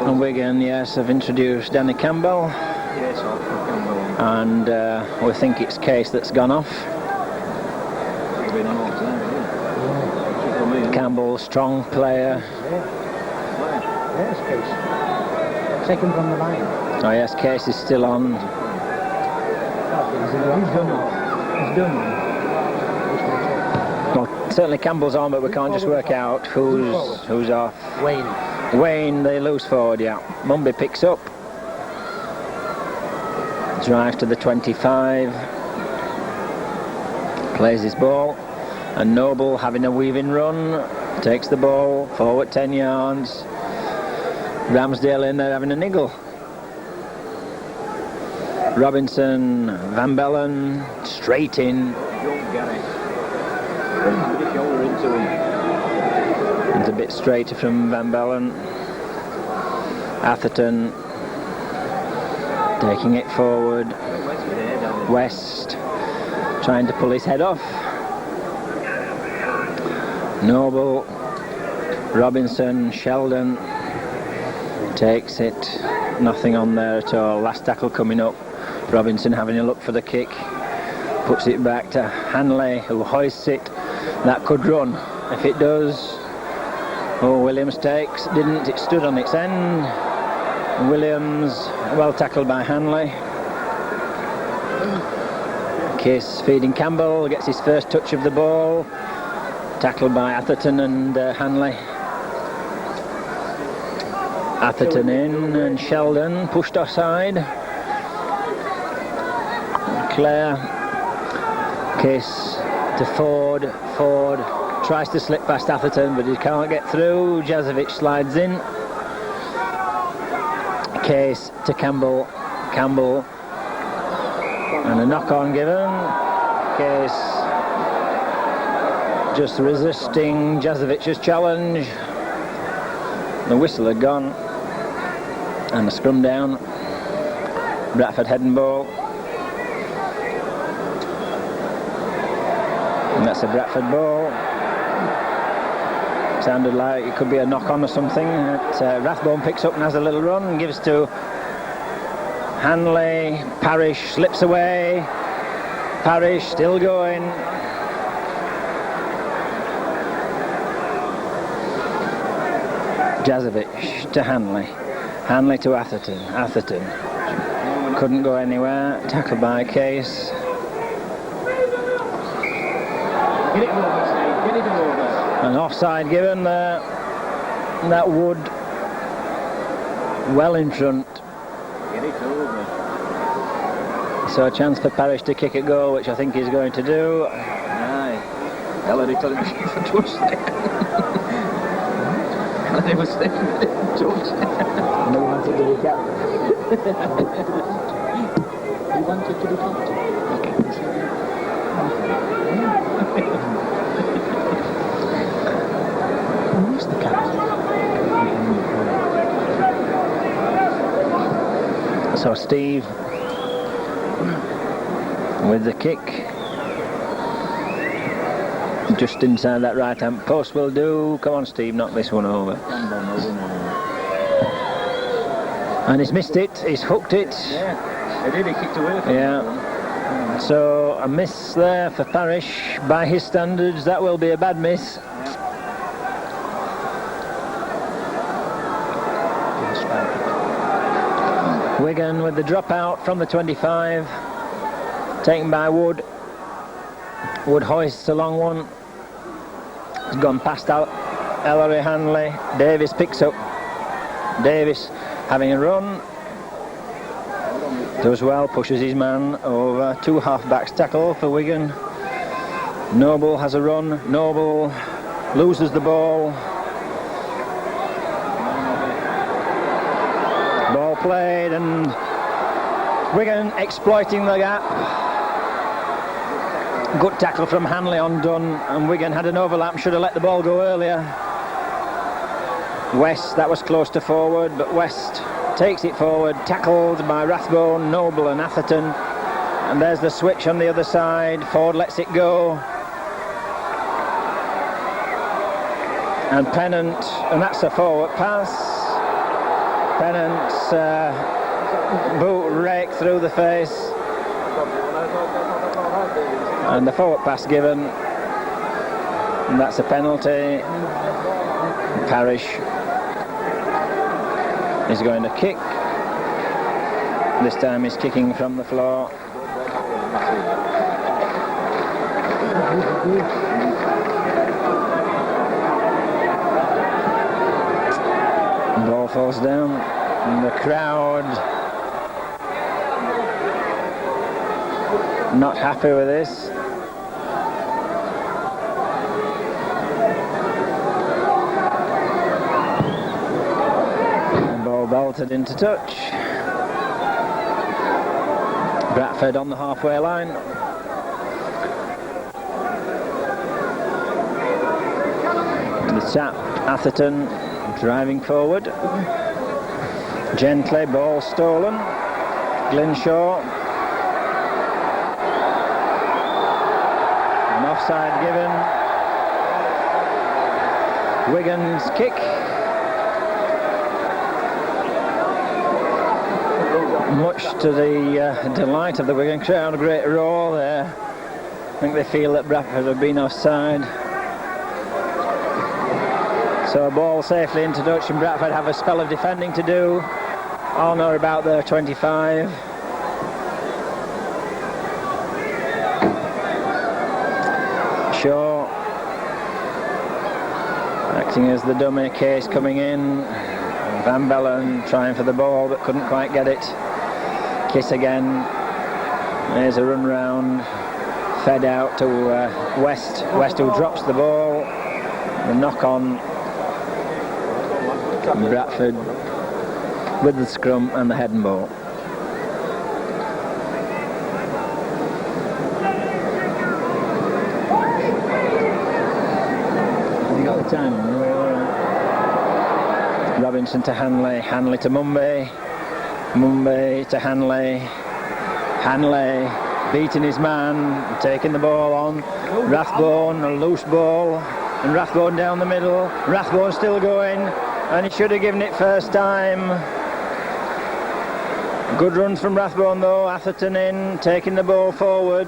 And Wigan, yes, have introduced Danny Campbell. Yes, Campbell. And we think it's Case that's gone off. Campbell, strong player. Yes, Case. Second from the line. Oh yes, Case is still on. He's done. Well, certainly Campbell's on, but we can't just work out who's off. Wayne, the loose forward, yeah. Mumby picks up. Drives to the 25. Plays his ball. And Noble, having a weaving run, takes the ball forward 10 yards. Ramsdale in there having a niggle. Robinson, Van Bellen, straight in. It's a bit straighter from Van Bellen. Atherton taking it forward. West trying to pull his head off. Noble, Robinson, Sheldon takes it. Nothing on there at all. Last tackle coming up. Robinson having a look for the kick. Puts it back to Hanley, who hoists it. That could run. If it does. Oh, Williams takes. Didn't. It stood on its end. Williams, well tackled by Hanley. Case feeding Campbell. Gets his first touch of the ball. Tackled by Atherton and Hanley. Atherton in and Sheldon pushed offside. Clare. Case to Ford. Ford tries to slip past Atherton, but he can't get through. Jazovic slides in. Case to Campbell. Campbell. And a knock-on given. Case just resisting Jazovic's challenge. The whistle had gone. And a scrum down. Bradford head and ball. And that's a Bradford ball. Sounded like it could be a knock-on or something. Rathbone picks up and has a little run and gives to Hanley. Parrish slips away. Parrish still going. Jazovic to Hanley. Hanley to Atherton. Atherton couldn't go anywhere. Tackled by Case. Get it over, Steve. Get it over. An offside given there. That Wood well in front. Get it over. So a chance for Parrish to kick a goal, which I think he's going to do. Aye. Ellery told him to shoot for touch. Ellery was taking it touch. And he wanted to be captain. He wanted to be captain. Who's the captain? So Steve with the kick. Just inside that right hand post will do. Come on, Steve, knock this one over. And he's missed it, he's hooked it. Yeah, he did, he kicked away from it. Yeah. So a miss there for Parrish. By his standards, that will be a bad miss. Wigan with the dropout from the 25. Taken by Wood. Wood hoists a long one. It's gone past Ellery Hanley. Davis picks up. Davis having a run. Does well, pushes his man over. Two half-backs tackle for Wigan. Noble has a run. Noble loses the ball. Ball played and Wigan exploiting the gap. Good tackle from Hanley undone, and Wigan had an overlap, should have let the ball go earlier. West, that was close to forward, but West takes it forward, tackled by Rathbone, Noble and Atherton. And there's the switch on the other side. Ford lets it go. And Pennant, and that's a forward pass. Pennant's boot raked through the face. And the forward pass given, and that's a penalty. Parrish is going to kick. This time he's kicking from the floor. Ball falls down, and the crowd not happy with this. And ball belted into touch. Bradford on the halfway line. The tap, Atherton driving forward. Gently, ball stolen. Glynshaw. An offside given. Wigan's kick. Much to the delight of the Wigan crowd, a great roar there. I think they feel that Bradford have been offside. So a ball safely into touch, and Bradford have a spell of defending to do on or about their 25. Shaw acting as the dummy, Case coming in. Van Bellen trying for the ball but couldn't quite get it. Kiss again. There's a run round, fed out to West. West who drops the ball. The knock on. Bradford with the scrum and the head and ball. Have you got the time? Robinson to Hanley, Hanley to Mumby, Mumby to Hanley, Hanley beating his man, taking the ball on, Rathbone, a loose ball, and Rathbone down the middle, Rathbone still going, and he should have given it first time. Good runs from Rathbone though, Atherton in, taking the ball forward.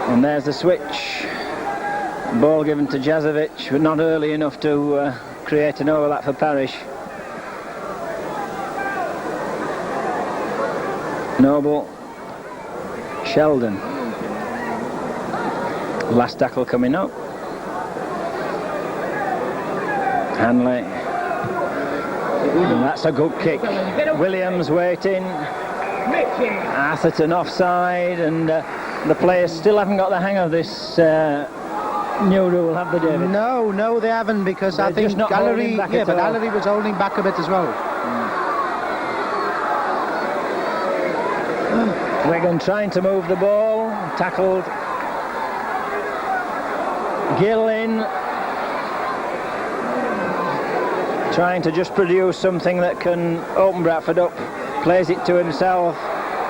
And there's the switch. Ball given to Jazovic, but not early enough to create an overlap for Parrish. Noble, Sheldon. Last tackle coming up. Hanley. And that's a good kick. Williams waiting. Atherton offside, and the players still haven't got the hang of this new rule, have they, David? No, they haven't, because I They're think just not Gallery, holding back at all. Gallery was holding back a bit as well. Wigan trying to move the ball, tackled. Gill in, trying to just produce something that can open Bradford up. Plays it to himself,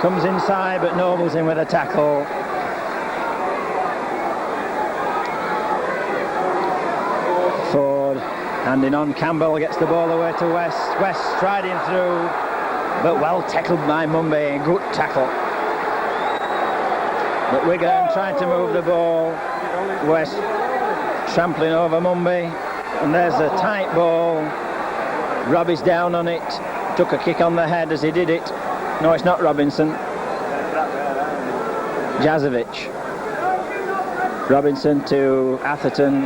comes inside, but Noble's in with a tackle. Ford handing on, Campbell gets the ball away to West. West striding through, but well tackled by Mumby, good tackle. But Wigan trying to move the ball, West trampling over Mumby, and there's a tight ball. Robbie's down on it, took a kick on the head as he did it. No, it's not Robinson. Jazovic. Robinson to Atherton.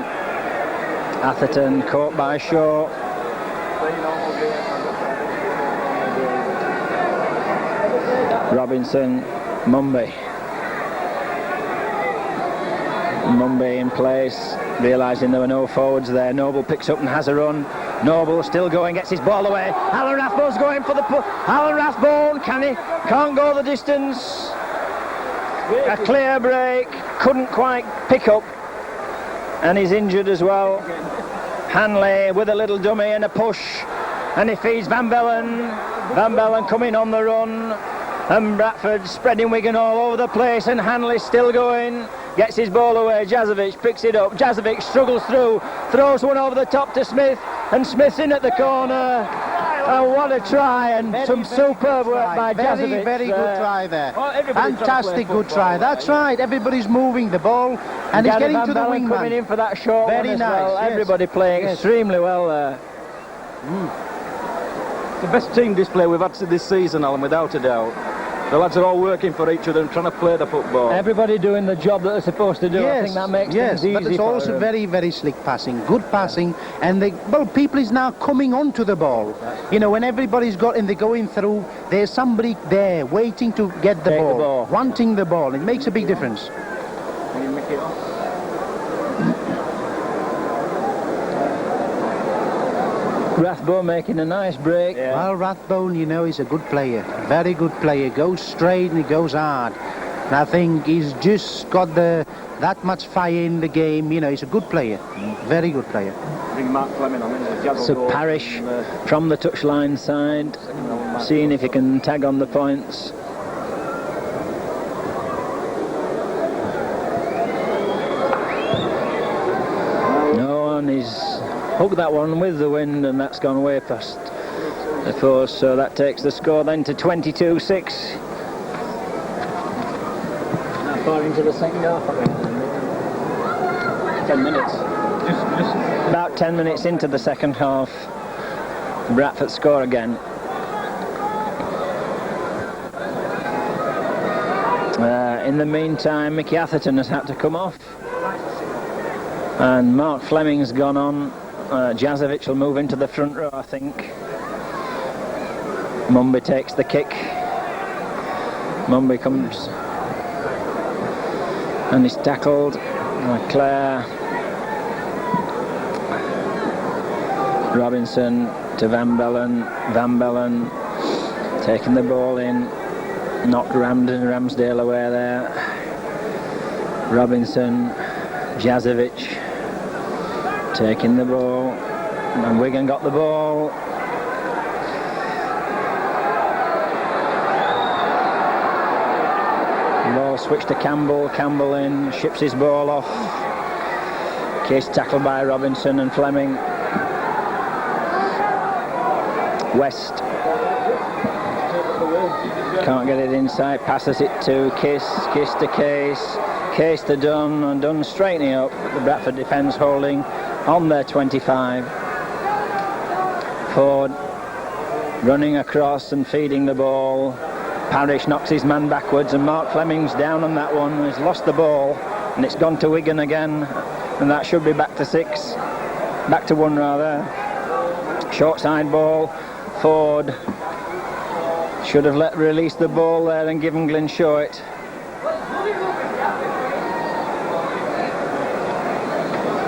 Atherton caught by Shaw. Robinson, Mumby. Mumby in place, realising there were no forwards there. Noble picks up and has a run. Noble still going, gets his ball away. Alan Rathbone's going for the Alan Rathbone, can't go the distance. A clear break, couldn't quite pick up, and he's injured as well. Hanley with a little dummy and a push, and he feeds Van Bellen. Van Bellen coming on the run, and Bradford spreading Wigan all over the place, and Hanley's still going, gets his ball away. Jazovic picks it up. Jazovic struggles through, throws one over the top to Smith, and Smith's in at the corner. Oh, what a try, and some superb work by Jazovic. Very good try there. Fantastic good try. That's right, everybody's moving the ball, and he's getting to the wingman. Coming in for that short very one as nice, well. yes. Everybody playing extremely well there. The best team display we've had this season, Alan, without a doubt. The lads are all working for each other and trying to play the football. Everybody doing the job that they're supposed to do. Yes, I think that makes things easy. But it's for also them. very, very slick passing, good passing, and people is now coming onto the ball. You know, when everybody's got and they're going through, there's somebody there waiting to get the ball, wanting the ball. It makes a big difference. Rathbone making a nice break. Yeah. Well, Rathbone, you know, he's a good player, very good player. Goes straight and he goes hard. And I think he's just got that much fire in the game. You know, he's a good player, very good player. Bring Mark Fleming on. So Parrish from the touchline side, seeing if he can tag on the points. No, and he's hooked that one with the wind, and that's gone way past the post, so that takes the score then to 22-6. How far into the second half? 10 minutes. About 10 minutes into the second half. Bradford score again. In the meantime, Mickey Atherton has had to come off, and Mark Fleming's gone on. Jazovic will move into the front row, I think. Mumby takes the kick. Mumby comes and he's tackled. Clare. Robinson to Van Bellen. Van Bellen taking the ball in. Knocked Ramsdale away there. Robinson. Jazovic taking the ball, and Wigan got the ball. Ball switched to Campbell. Campbell in, ships his ball off. Case tackled by Robinson and Fleming. West can't get it inside, passes it to Kiss. Kiss to Case. Case to Dunn, and Dunn straightening up. The Bradford defence holding on their 25. Ford running across and feeding the ball. Parrish knocks his man backwards and Mark Fleming's down on that one. He's lost the ball and it's gone to Wigan again, and that should be back to 6. Back to 1 rather. Short side ball. Ford should have released the ball there and given Glenshaw it.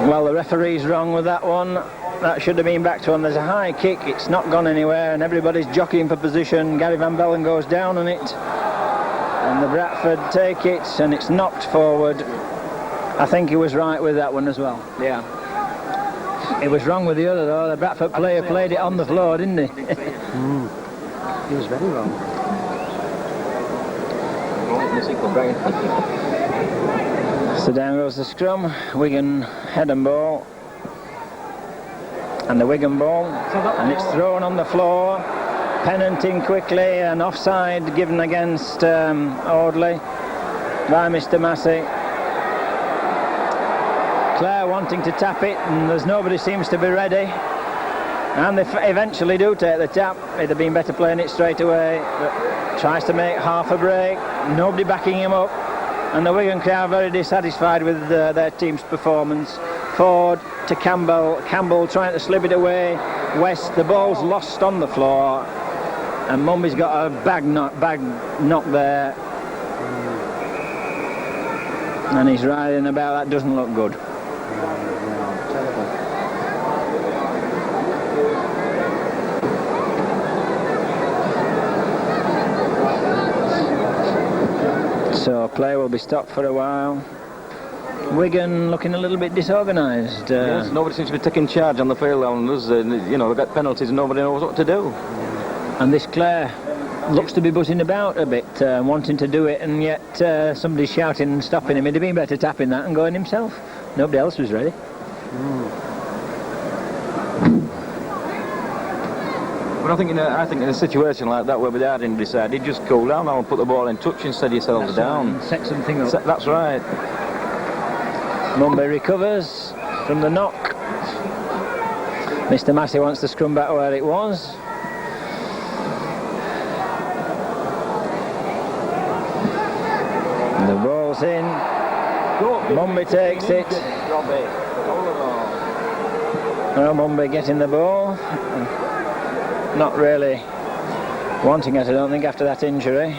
Well, the referee's wrong with that one. That should have been back to him. There's a high kick, it's not gone anywhere, and everybody's jockeying for position. Gary Van Bellen goes down on it, and the Bradford take it, and it's knocked forward. I think he was right with that one as well. Yeah. He was wrong with the other though. The Bradford player played it on the floor, didn't he? He was very wrong. So down goes the scrum. Wigan head and ball. And the Wigan ball. And it's thrown on the floor. Pennanting quickly, and offside given against Audley by Mr. Massey. Clare wanting to tap it, and there's nobody seems to be ready. And they eventually do take the tap. It'd have been better playing it straight away, but tries to make half a break. Nobody backing him up. And the Wigan crowd very dissatisfied with their team's performance. Ford to Campbell. Campbell trying to slip it away. West, the ball's lost on the floor. And Mummy's got a bag knock there. And he's riding about. That doesn't look good. So play will be stopped for a while. Wigan looking a little bit disorganised. Yes, nobody seems to be taking charge on the field. You know, they've got penalties and nobody knows what to do. And this Clare looks to be buzzing about a bit, wanting to do it, and yet somebody's shouting and stopping him. He'd have been better tapping that and going himself. Nobody else was ready. But I think in a situation like that where the guard didn't decide, he'd just cool down and put the ball in touch instead of yourselves down. Set something up. That's right. Mumby recovers from the knock. Mr. Massey wants the scrum back where it was. The ball's in. Mumby takes it. Well, Mumby getting the ball. Not really wanting it, I don't think, after that injury.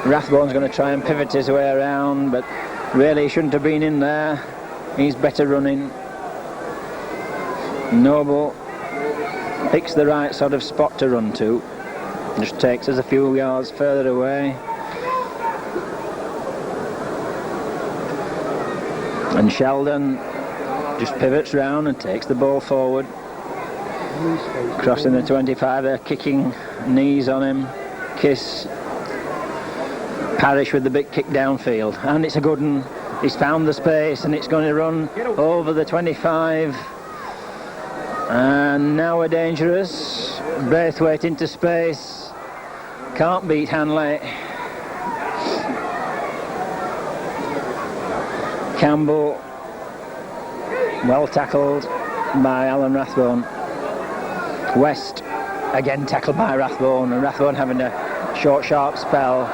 Rathbone's going to try and pivot his way around, but really he shouldn't have been in there. He's better running. Noble picks the right sort of spot to run to. Just takes us a few yards further away. And Sheldon just pivots round and takes the ball forward. Crossing the 25, they're kicking knees on him. Kiss. Parrish with the big kick downfield, and it's a good one. He's found the space and it's going to run over the 25. And now we're dangerous. Braithwaite into space. Can't beat Hanley. Campbell, well tackled by Alan Rathbone. West, again tackled by Rathbone, and Rathbone having a short, sharp spell.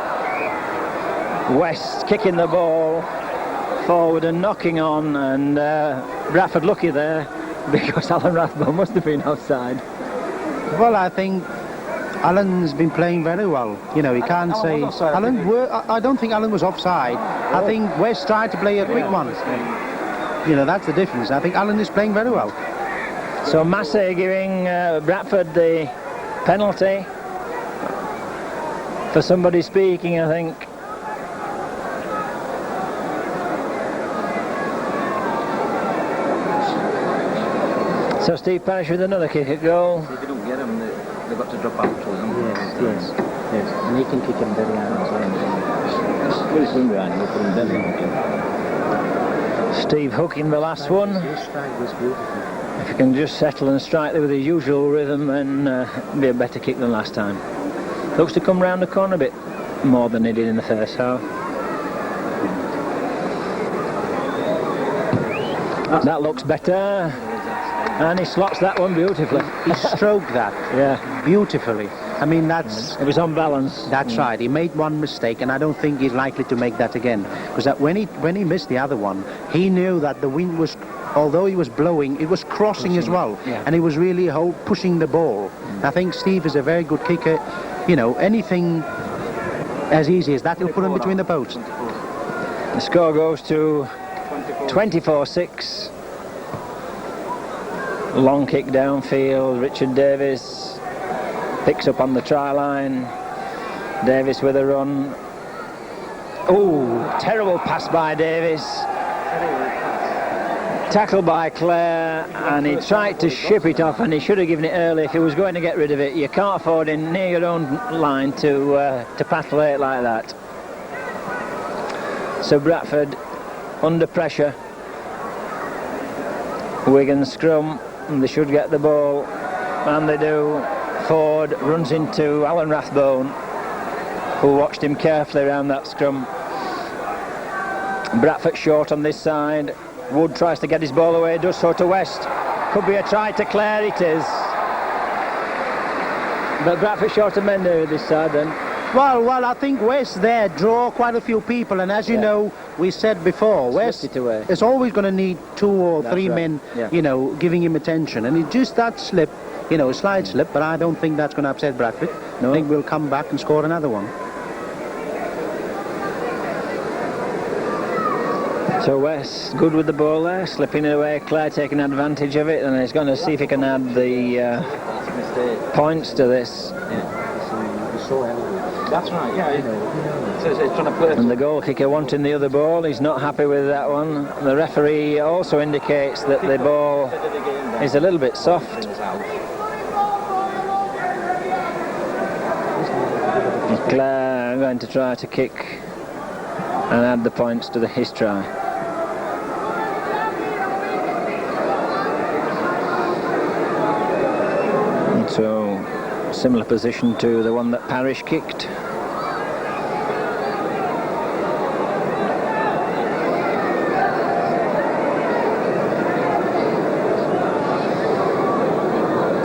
West kicking the ball forward and knocking on, and Bradford lucky there because Alan Rathbone must have been offside. Well, I think Alan's been playing very well. You know, he can't say... I don't think Alan was offside. I think West tried to play a quick one. You know, that's the difference. I think Alan is playing very well. So Massey giving Bradford the penalty for somebody speaking, I think. So Steve Parrish with another kick at goal. If they don't get him, they've got to drop out to him. Yes. And he can kick him very hard as well. Well, he's from behind, he'll put him down. Steve hooking the last one. His strike was beautiful. If he can just settle and strike there with his usual rhythm, then it'll be a better kick than last time. Looks to come round the corner a bit more than he did in the first half. That looks better. And he slots that one beautifully. He stroked that yeah, beautifully. I mean, that's... It was on balance. That's right. He made one mistake, and I don't think he's likely to make that again. Because when he missed the other one, he knew that the wind was, although he was blowing, it was crossing as well. Yeah. And he was really pushing the ball. I think Steve is a very good kicker. You know, anything as easy as that, he'll put him between the posts. The score goes to 24-6. Long kick downfield. Richard Davis picks up on the try line. Davis with a run. Oh, terrible pass by Davis. Tackled by Clare, and he tried to ship it off, and he should have given it early if he was going to get rid of it. You can't afford in near your own line to patellate like that. So Bradford under pressure. Wigan scrum, and they should get the ball, and they do. Ford runs into Alan Rathbone, who watched him carefully around that scrum. Bradford short on this side. Wood tries to get his ball away, does so to West. Could be a try to Clare, it is. But Bradford short of men there this side then. Well, I think West there draw quite a few people, and as you know, we said before, West is always going to need 2 or 3 men, you know, giving him attention, and it just that slip, you know, a slide slip, but I don't think that's going to upset Bradford. No. I think we'll come back and score another one. So West good with the ball there, slipping it away. Clare taking advantage of it, and he's going to see if he can add the points to this. That's right, yeah. So it's trying to play. And the goal kicker wanting the other ball. He's not happy with that one. The referee also indicates that the ball is a little bit soft. Clare going to try to kick and add the points to his try. And so similar position to the one that Parrish kicked.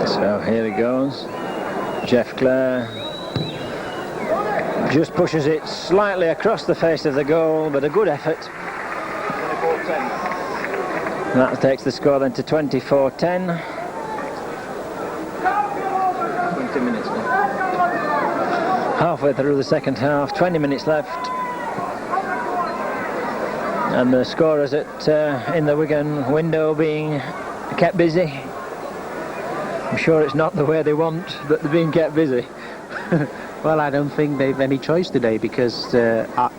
So here he goes. Jeff Clare just pushes it slightly across the face of the goal, but a good effort. 24-10. That takes the score then to 24-10. 20 minutes left. Halfway through the second half, 20 minutes left. And the scorers in the Wigan window being kept busy. I'm sure it's not the way they want, but they're being kept busy. Well, I don't think they've any choice today, because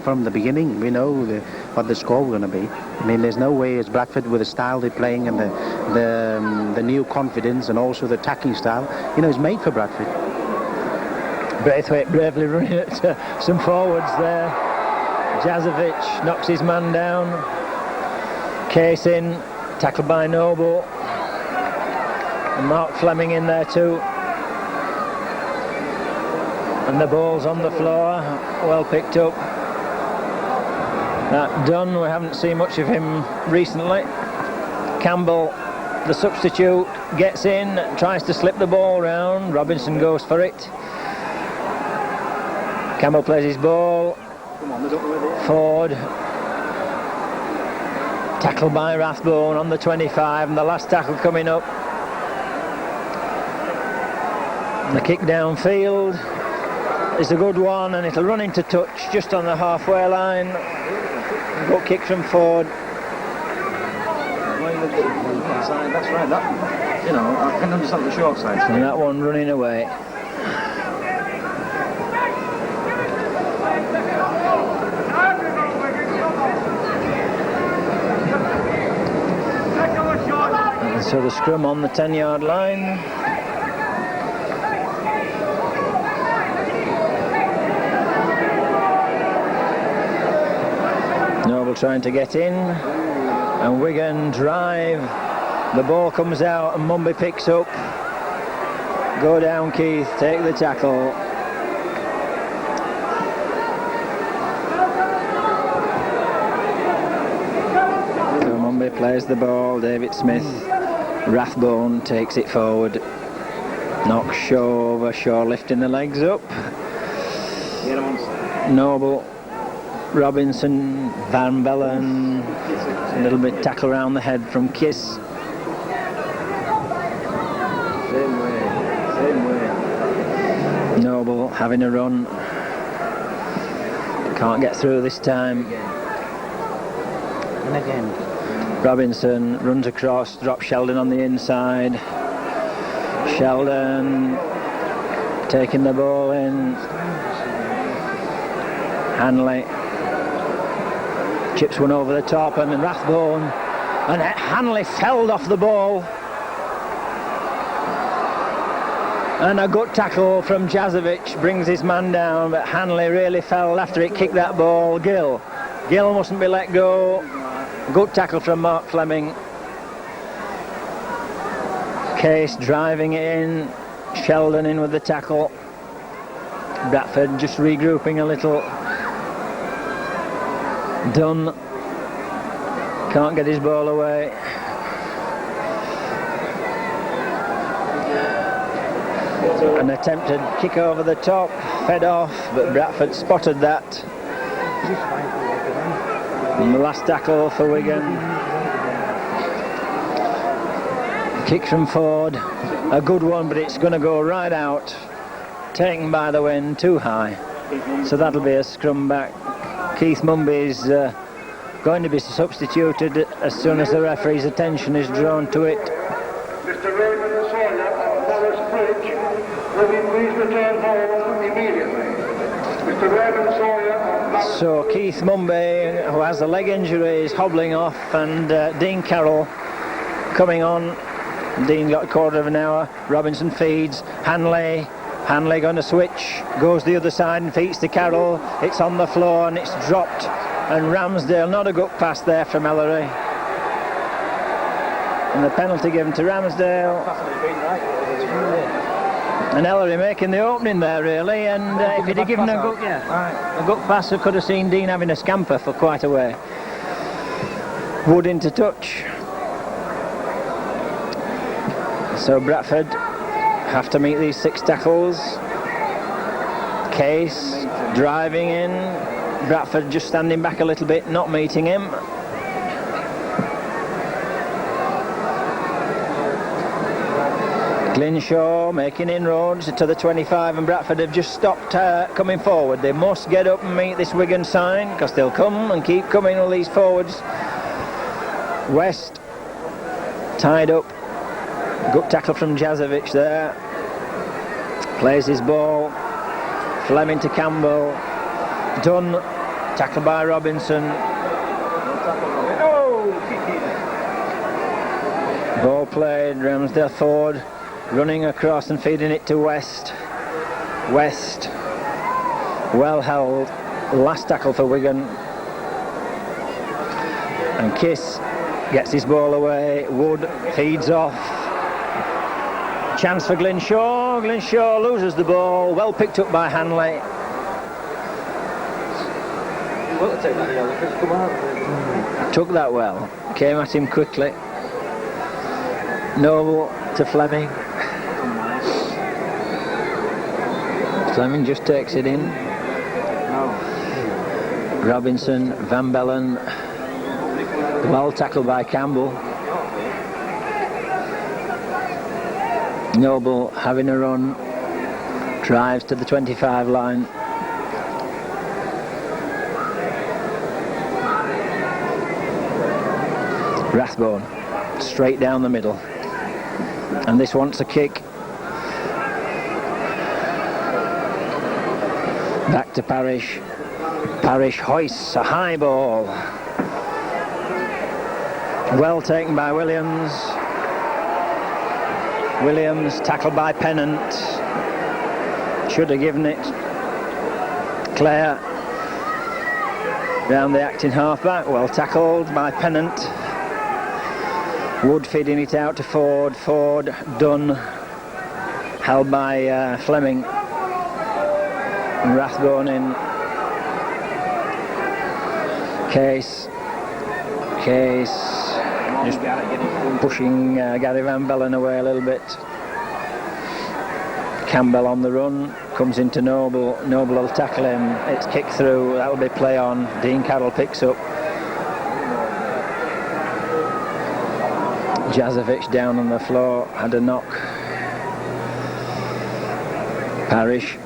from the beginning we know what the score was going to be. I mean, there's no way as Bradford, with the style they're playing and the new confidence and also the attacking style, you know, is made for Bradford. Braithwaite bravely running at some forwards there. Jazovic knocks his man down. Case in, tackled by Noble. And Mark Fleming in there too. And the ball's on the floor, well picked up. That Dunn, we haven't seen much of him recently. Campbell, the substitute, gets in, tries to slip the ball round. Robinson goes for it. Campbell plays his ball. Ford. Tackled by Rathbone on the 25, and the last tackle coming up. And the kick downfield is a good one, and it'll run into touch just on the halfway line. Good kick from Ford. That's right. That, you know, I can understand the short side. And that one running away. And so the scrum on the 10-yard line. Noble trying to get in, and Wigan drive. The ball comes out and Mumby picks up. Go down, Keith, take the tackle. So Mumby plays the ball, David Smith. Rathbone takes it forward. Knocks Shaw over, Shaw lifting the legs up. Noble, Robinson, Van Bellen, a little bit tackle around the head from Kiss. Same way. Noble having a run. Can't get through this time. And again. Robinson runs across, drops Sheldon on the inside. Sheldon taking the ball in. Hanley chips one over the top, and Rathbone, and Hanley felled off the ball. And a good tackle from Jazovic brings his man down, but Hanley really fell after it kicked that ball. Gill mustn't be let go. Good tackle from Mark Fleming. Case driving it in, Sheldon in with the tackle. Bradford just regrouping a little. Dunn can't get his ball away. An attempted kick over the top, fed off, but Bradford spotted that. And the last tackle for Wigan. Kick from Ford, a good one, but it's going to go right out. Taken by the wind, too high. So that'll be a scrum back. Keith Mumby is going to be substituted as soon as the referee's attention is drawn to it. Mr. Raymond Sawyer of Forest Bridge, will you please return home immediately? Mr. Raymond Sawyer of So Keith Mumby, who has a leg injury, is hobbling off, and Dean Carroll coming on. Dean got a quarter of an hour. Robinson feeds. Hanley going to switch, goes the other side and feeds to Carroll. It's on the floor and it's dropped, and Ramsdale, not a good pass there from Ellery, and the penalty given to Ramsdale. And Ellery making the opening there really, and if he'd have given a good pass, we could have seen Dean having a scamper for quite a way. Wood into touch. So Bradford have to meet these 6 tackles. Case driving in. Bradford just standing back a little bit, not meeting him. Glynshaw making inroads to the 25, and Bradford have just stopped coming forward. They must get up and meet this Wigan sign, because they'll come and keep coming, all these forwards. West tied up. Good tackle from Jazovic there. Plays his ball. Fleming to Campbell. Dunn, tackled by Robinson. Ball played, Ramsdale Ford running across and feeding it to West. West, well held. Last tackle for Wigan. And Kiss gets his ball away. Wood feeds off. Chance for Glynshaw. Glynshaw loses the ball. Well picked up by Hanley. Took that well. Came at him quickly. Noble to Fleming. Fleming just takes it in. Robinson, Van Bellen. Well tackled by Campbell. Noble having a run, drives to the 25 line. Rathbone straight down the middle, and this wants a kick. Back to Parrish. Parrish hoists a high ball. Well taken by Williams. Williams tackled by Pennant. Should have given it. Clare round the acting halfback. Well tackled by Pennant. Wood feeding it out to Ford. Ford done. Held by Fleming. And Rathbone in. Case just pushing Gary Van Bellen away a little bit. Campbell on the run, comes into Noble. Noble will tackle him. It's kicked through. That will be play on. Dean Carroll picks up. Jazovic down on the floor, had a knock. Parrish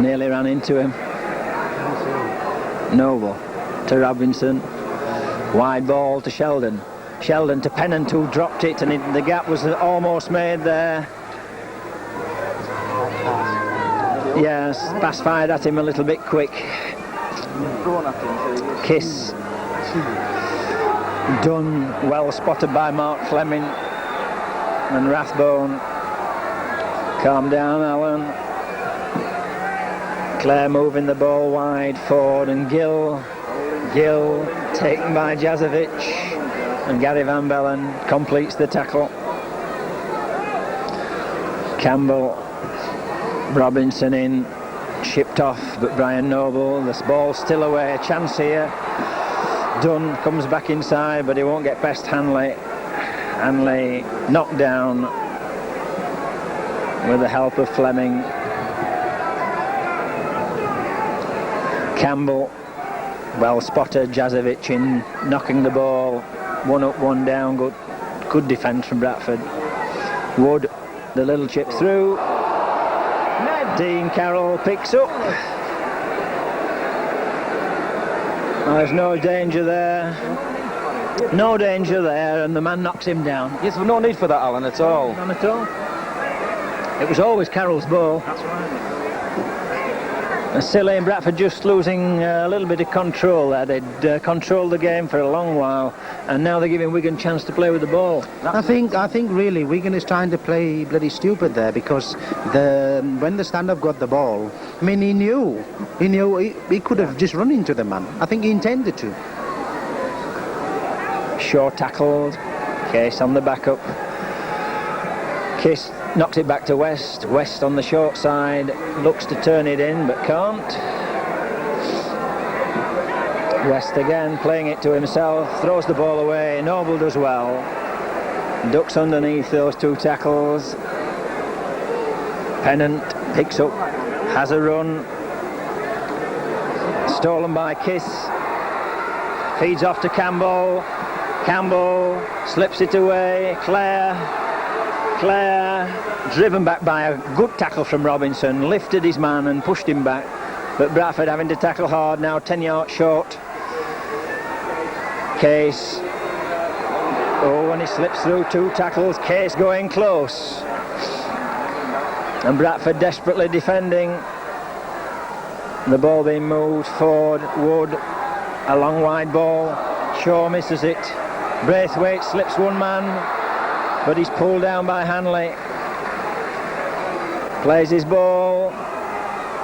nearly ran into him. Noble to Robinson. Wide ball to Sheldon. Sheldon to Pennant, who dropped it, and the gap was almost made there. Yes, pass fired at him a little bit quick. Kiss. Done, well spotted by Mark Fleming. And Rathbone. Calm down, Alan. Clare moving the ball wide forward, and Gill taken by Jazovic, and Gary Van Bellen completes the tackle. Campbell, Robinson in, shipped off, but Brian Noble, this ball still away, a chance here. Dunn comes back inside, but he won't get past Hanley. Hanley knocked down with the help of Fleming. Campbell, well spotted. Jazovic in, knocking the ball, one up, one down. Good defence from Bradford. Wood, the little chip through. Dean Carroll picks up. There's no danger there. No danger there, and the man knocks him down. Yes, well, no need for that, Alan, at all. None at all. It was always Carroll's ball. That's right. Silly and Bradford just losing a little bit of control there. They'd controlled the game for a long while, and now they're giving Wigan a chance to play with the ball. I think really Wigan is trying to play bloody stupid there, because when the stand-up got the ball, I mean, he knew he could have just run into the man. I think he intended to. Shaw tackled. Case on the backup. Case knocks it back to West. West on the short side, looks to turn it in but can't. West again playing it to himself, throws the ball away. Noble does well, ducks underneath those two tackles. Pennant picks up, has a run, stolen by Kiss, feeds off to Campbell. Campbell slips it away. Clare driven back by a good tackle from Robinson, lifted his man and pushed him back, but Bradford having to tackle hard now, 10 yards short. Case, and he slips through two tackles. Case going close, and Bradford desperately defending. The ball being moved forward. Wood, a long wide ball. Shaw misses it. Braithwaite slips one man, but he's pulled down by Hanley. Plays his ball,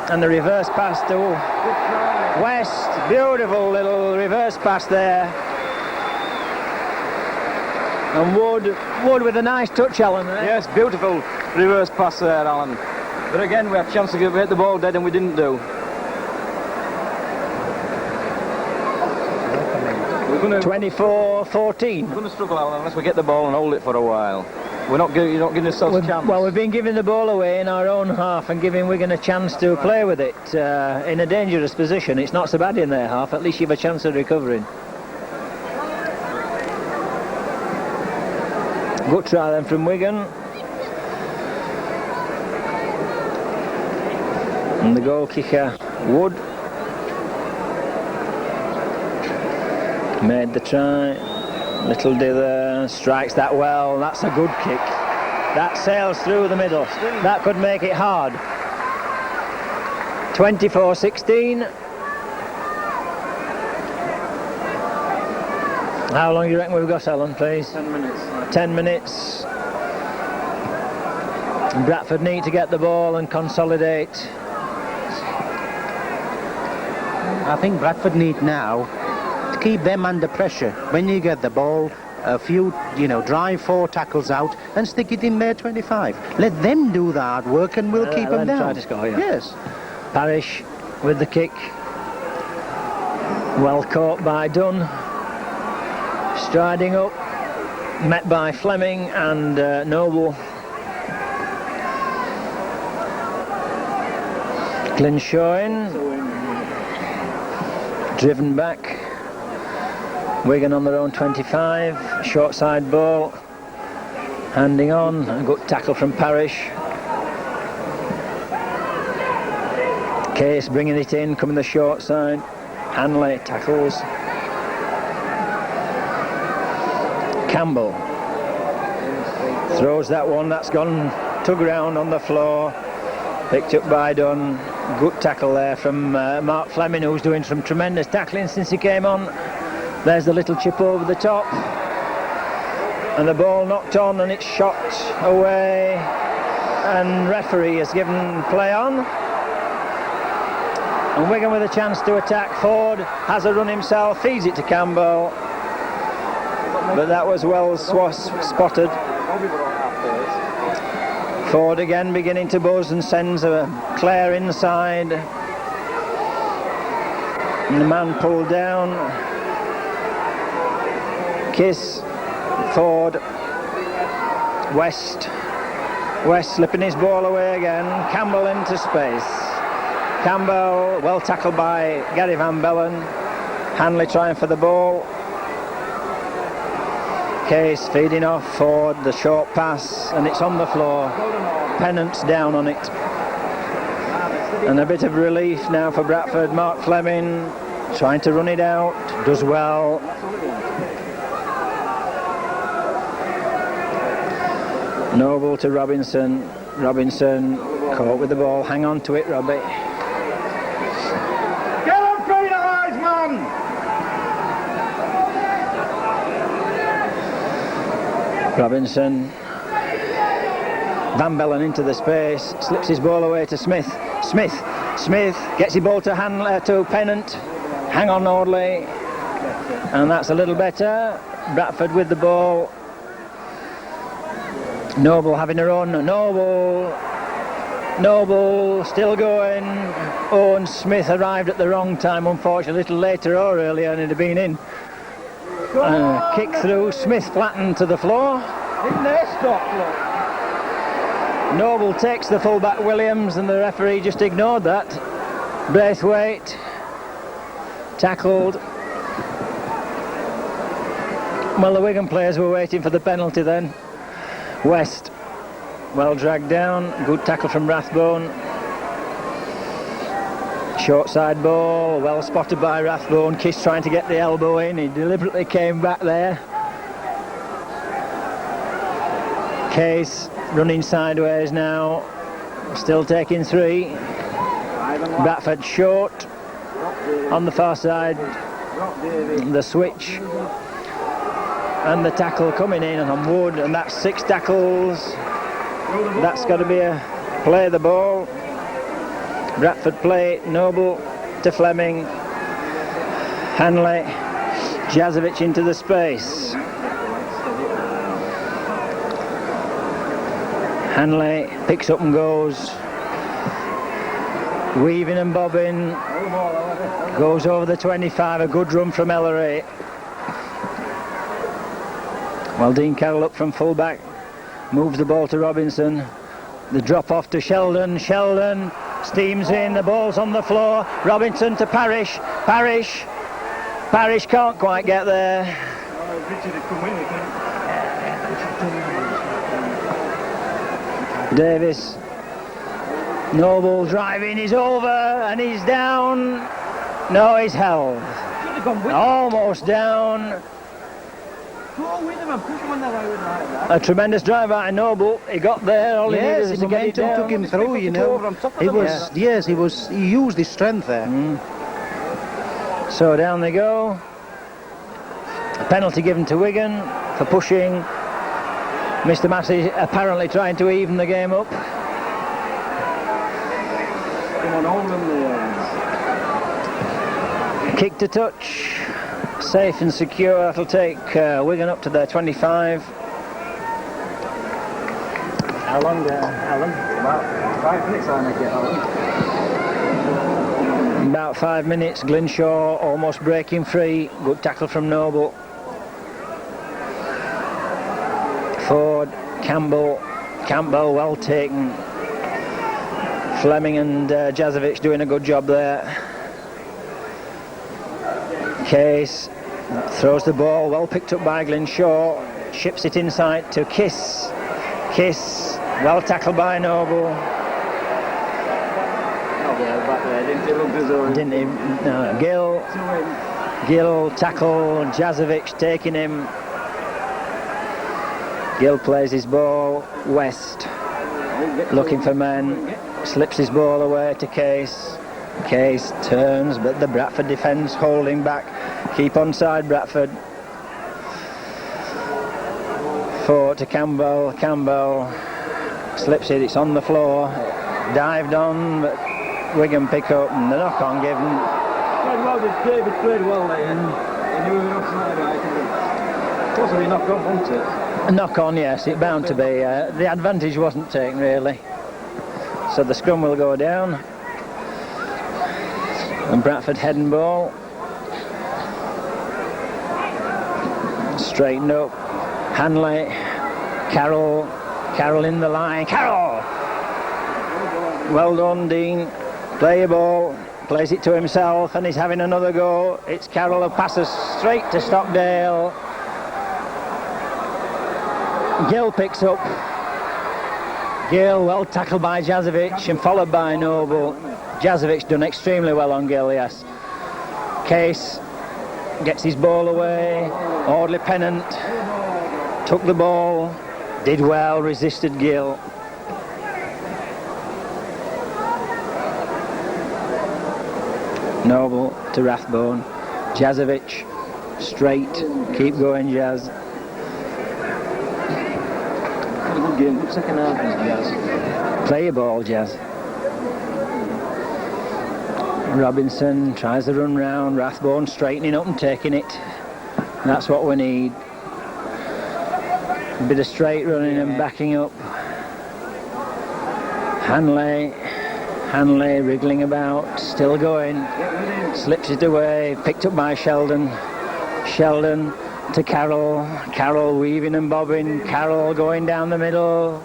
and the reverse pass to West. Beautiful little reverse pass there. And Wood with a nice touch, Alan. Yes, beautiful reverse pass there, Alan. But again, we had a chance to hit the ball dead, and we didn't do. 24-14. We're going to struggle, Alan, unless we get the ball and hold it for a while. You're not giving ourselves a chance. Well, we've been giving the ball away in our own half and giving Wigan a chance to play with it in a dangerous position. It's not so bad in their half. At least you have a chance of recovering. Good try then from Wigan. And the goal kicker, Wood, made the try. Little dither, strikes that well. That's a good kick. That sails through the middle. That could make it hard. 24-16. How long do you reckon we've got, Alan, please? 10 minutes. 10 minutes. And Bradford need to get the ball and consolidate. I think Bradford need now to keep them under pressure. When you get the ball, a few, drive 4 tackles out and stick it in their 25. Let them do the hard work and we'll keep them down. Try to score, yeah. Yes. Parrish with the kick. Well caught by Dunn. Striding up, met by Fleming and Noble. Glenshaw in, driven back. Wigan on their own 25, short side ball, handing on, a good tackle from Parrish. Case bringing it in, coming the short side. Hanley tackles. Campbell throws that one, that's gone to ground on the floor. Picked up by Dunn. Good tackle there from Mark Fleming, who's doing some tremendous tackling since he came on. There's the little chip over the top. And the ball knocked on and it's shot away. And referee has given play on. And Wigan with a chance to attack. Ford has a run himself, feeds it to Campbell. But that was well spotted. Ford again beginning to buzz and sends a Clare inside. And the man pulled down. Kiss, Ford, West slipping his ball away again. Campbell into space. Campbell well tackled by Gary Van Bellen. Hanley trying for the ball. Case feeding off Ford, the short pass, and it's on the floor. Pennant's down on it. And a bit of relief now for Bradford. Mark Fleming trying to run it out, does well. Noble to Robinson. Robinson caught with the ball. Hang on to it, Robbie. Get up through your eyes, man! Robinson. Van Bellen into the space. Slips his ball away to Smith. Smith gets his ball to Pennant. Hang on, Audley. And that's a little better. Bradford with the ball. Noble having a run. Noble still going. Owen Smith arrived at the wrong time, unfortunately, a little later or earlier, and he'd have been in. Kick through. Smith flattened to the floor. In there, stop, look. Noble takes the fullback Williams, and the referee just ignored that. Braithwaite tackled. Well, the Wigan players were waiting for the penalty then. West well dragged down. Good tackle from Rathbone. Short side ball, well spotted by Rathbone. Kiss trying to get the elbow in. He deliberately came back there. Case running sideways now. Still taking three. Bradford short on the far side. The switch. And the tackle coming in on Wood, and that's 6 tackles. That's got to be a play the ball. Bradford play, Noble to Fleming. Hanley, Jazovic into the space. Hanley picks up and goes. Weaving and bobbing. Goes over the 25, a good run from Ellery. Well, Dean Carroll up from full-back, moves the ball to Robinson. The drop off to Sheldon. Sheldon steams in, the ball's on the floor. Robinson to Parrish. Parrish can't quite get there. Davis. Noble driving, he's over and he's down. No, he's held. Almost down. A tremendous drive by Noble. He got there. All he needed was to get it down. Took him through, you know. He used his strength there. So down they go. A penalty given to Wigan for pushing. Mr. Massey apparently trying to even the game up. Kick to touch. Safe and secure. That'll take Wigan up to their 25. How long, Alan? About 5 minutes, I make it, Alan. About 5 minutes. Glenshaw almost breaking free. Good tackle from Noble. Ford, Campbell well taken. Fleming and Jazovic doing a good job there. Case throws the ball, well picked up by Glenshaw, ships it inside to Kiss. Kiss, well tackled by Noble. Didn't he? No, Gill tackle, Jazovic taking him. Gill plays his ball west, looking for men, slips his ball away to Case. Case turns, but the Bradford defence holding back. Keep onside Bradford. Forward to Campbell. Campbell slips it, it's on the floor. Dived on, but Wigan pick up and the knock on given. Played well, David played well there. He knew enough side. Possibly a knock on, wasn't it? A knock on, yes, it's bound to be. The advantage wasn't taken really. So the scrum will go down. And Bradford head and ball. Straightened up. Hanley. Carroll in the line. Carroll! Well done, Dean. Play a ball. Plays it to himself and he's having another go. It's Carroll who passes straight to Stockdale. Gill picks up. Gill well tackled by Jazovic and followed by Noble. Jazovic done extremely well on Gill, yes. Case gets his ball away. Audley Pennant took the ball, did well, resisted Gill. Noble to Rathbone. Jazovic straight. Keep going, Jazz. Good game, good second half, Jazz. Play your ball, Jazz. Robinson tries to run round. Rathbone straightening up and taking it. That's what we need. A bit of straight running and backing up. Hanley wriggling about, still going. Slips it away, picked up by Sheldon. Sheldon to Carroll. Carroll weaving and bobbing. Carroll going down the middle.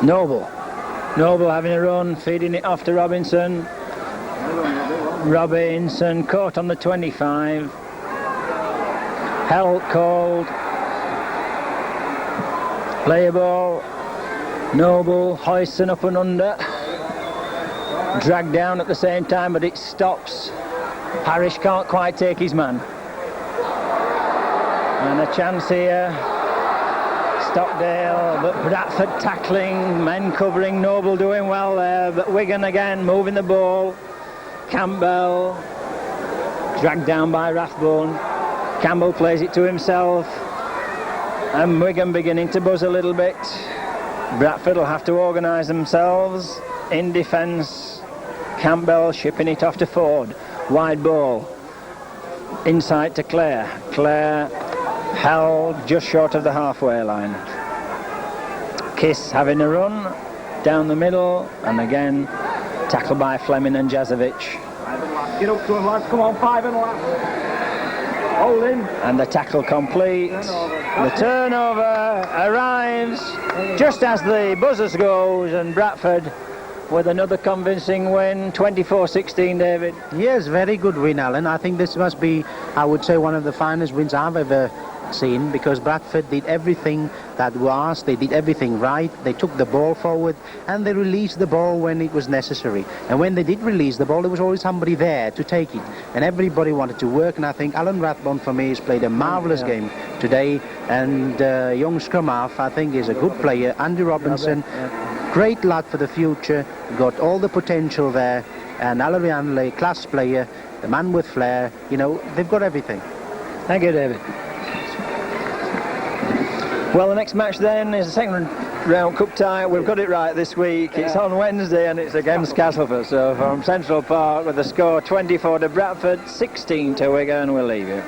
Noble having a run, feeding it off to Robinson. Robinson caught on the 25. Held called. Play a ball. Noble hoisting up and under. Dragged down at the same time, but it stops. Parrish can't quite take his man. And a chance here. Stockdale, but Bradford tackling, men covering, Noble doing well there, but Wigan again moving the ball. Campbell dragged down by Rathbone. Campbell plays it to himself, and Wigan beginning to buzz a little bit. Bradford will have to organise themselves in defence. Campbell shipping it off to Ford. Wide ball inside to Clare. Clare held just short of the halfway line. Kiss having a run down the middle, and again tackled by Fleming and Jazovic. Get up to him, lads. Come on, 5 and lap. Hold him. And the tackle complete. The turnover arrives just as the buzzers goes, and Bradford with another convincing win, 24-16, David. Yes, very good win, Alan. I think this must be, I would say, one of the finest wins I've ever seen, because Bradford did everything that was. They did everything right. They took the ball forward and they released the ball when it was necessary. And when they did release the ball, there was always somebody there to take it. And everybody wanted to work. And I think Alan Rathbone, for me, has played a marvellous game today. And young scrum half, I think, is a good player. Andy Robinson, great lad for the future. Got all the potential there. And Alarie Hanley, class player, the man with flair. You know, they've got everything. Thank you, David. Well, the next match then is a second round cup tie. We've got it right this week. It's on Wednesday and it's against Castleford. So from Central Park with the score 24 to Bradford, 16 to Wigan, we'll leave you.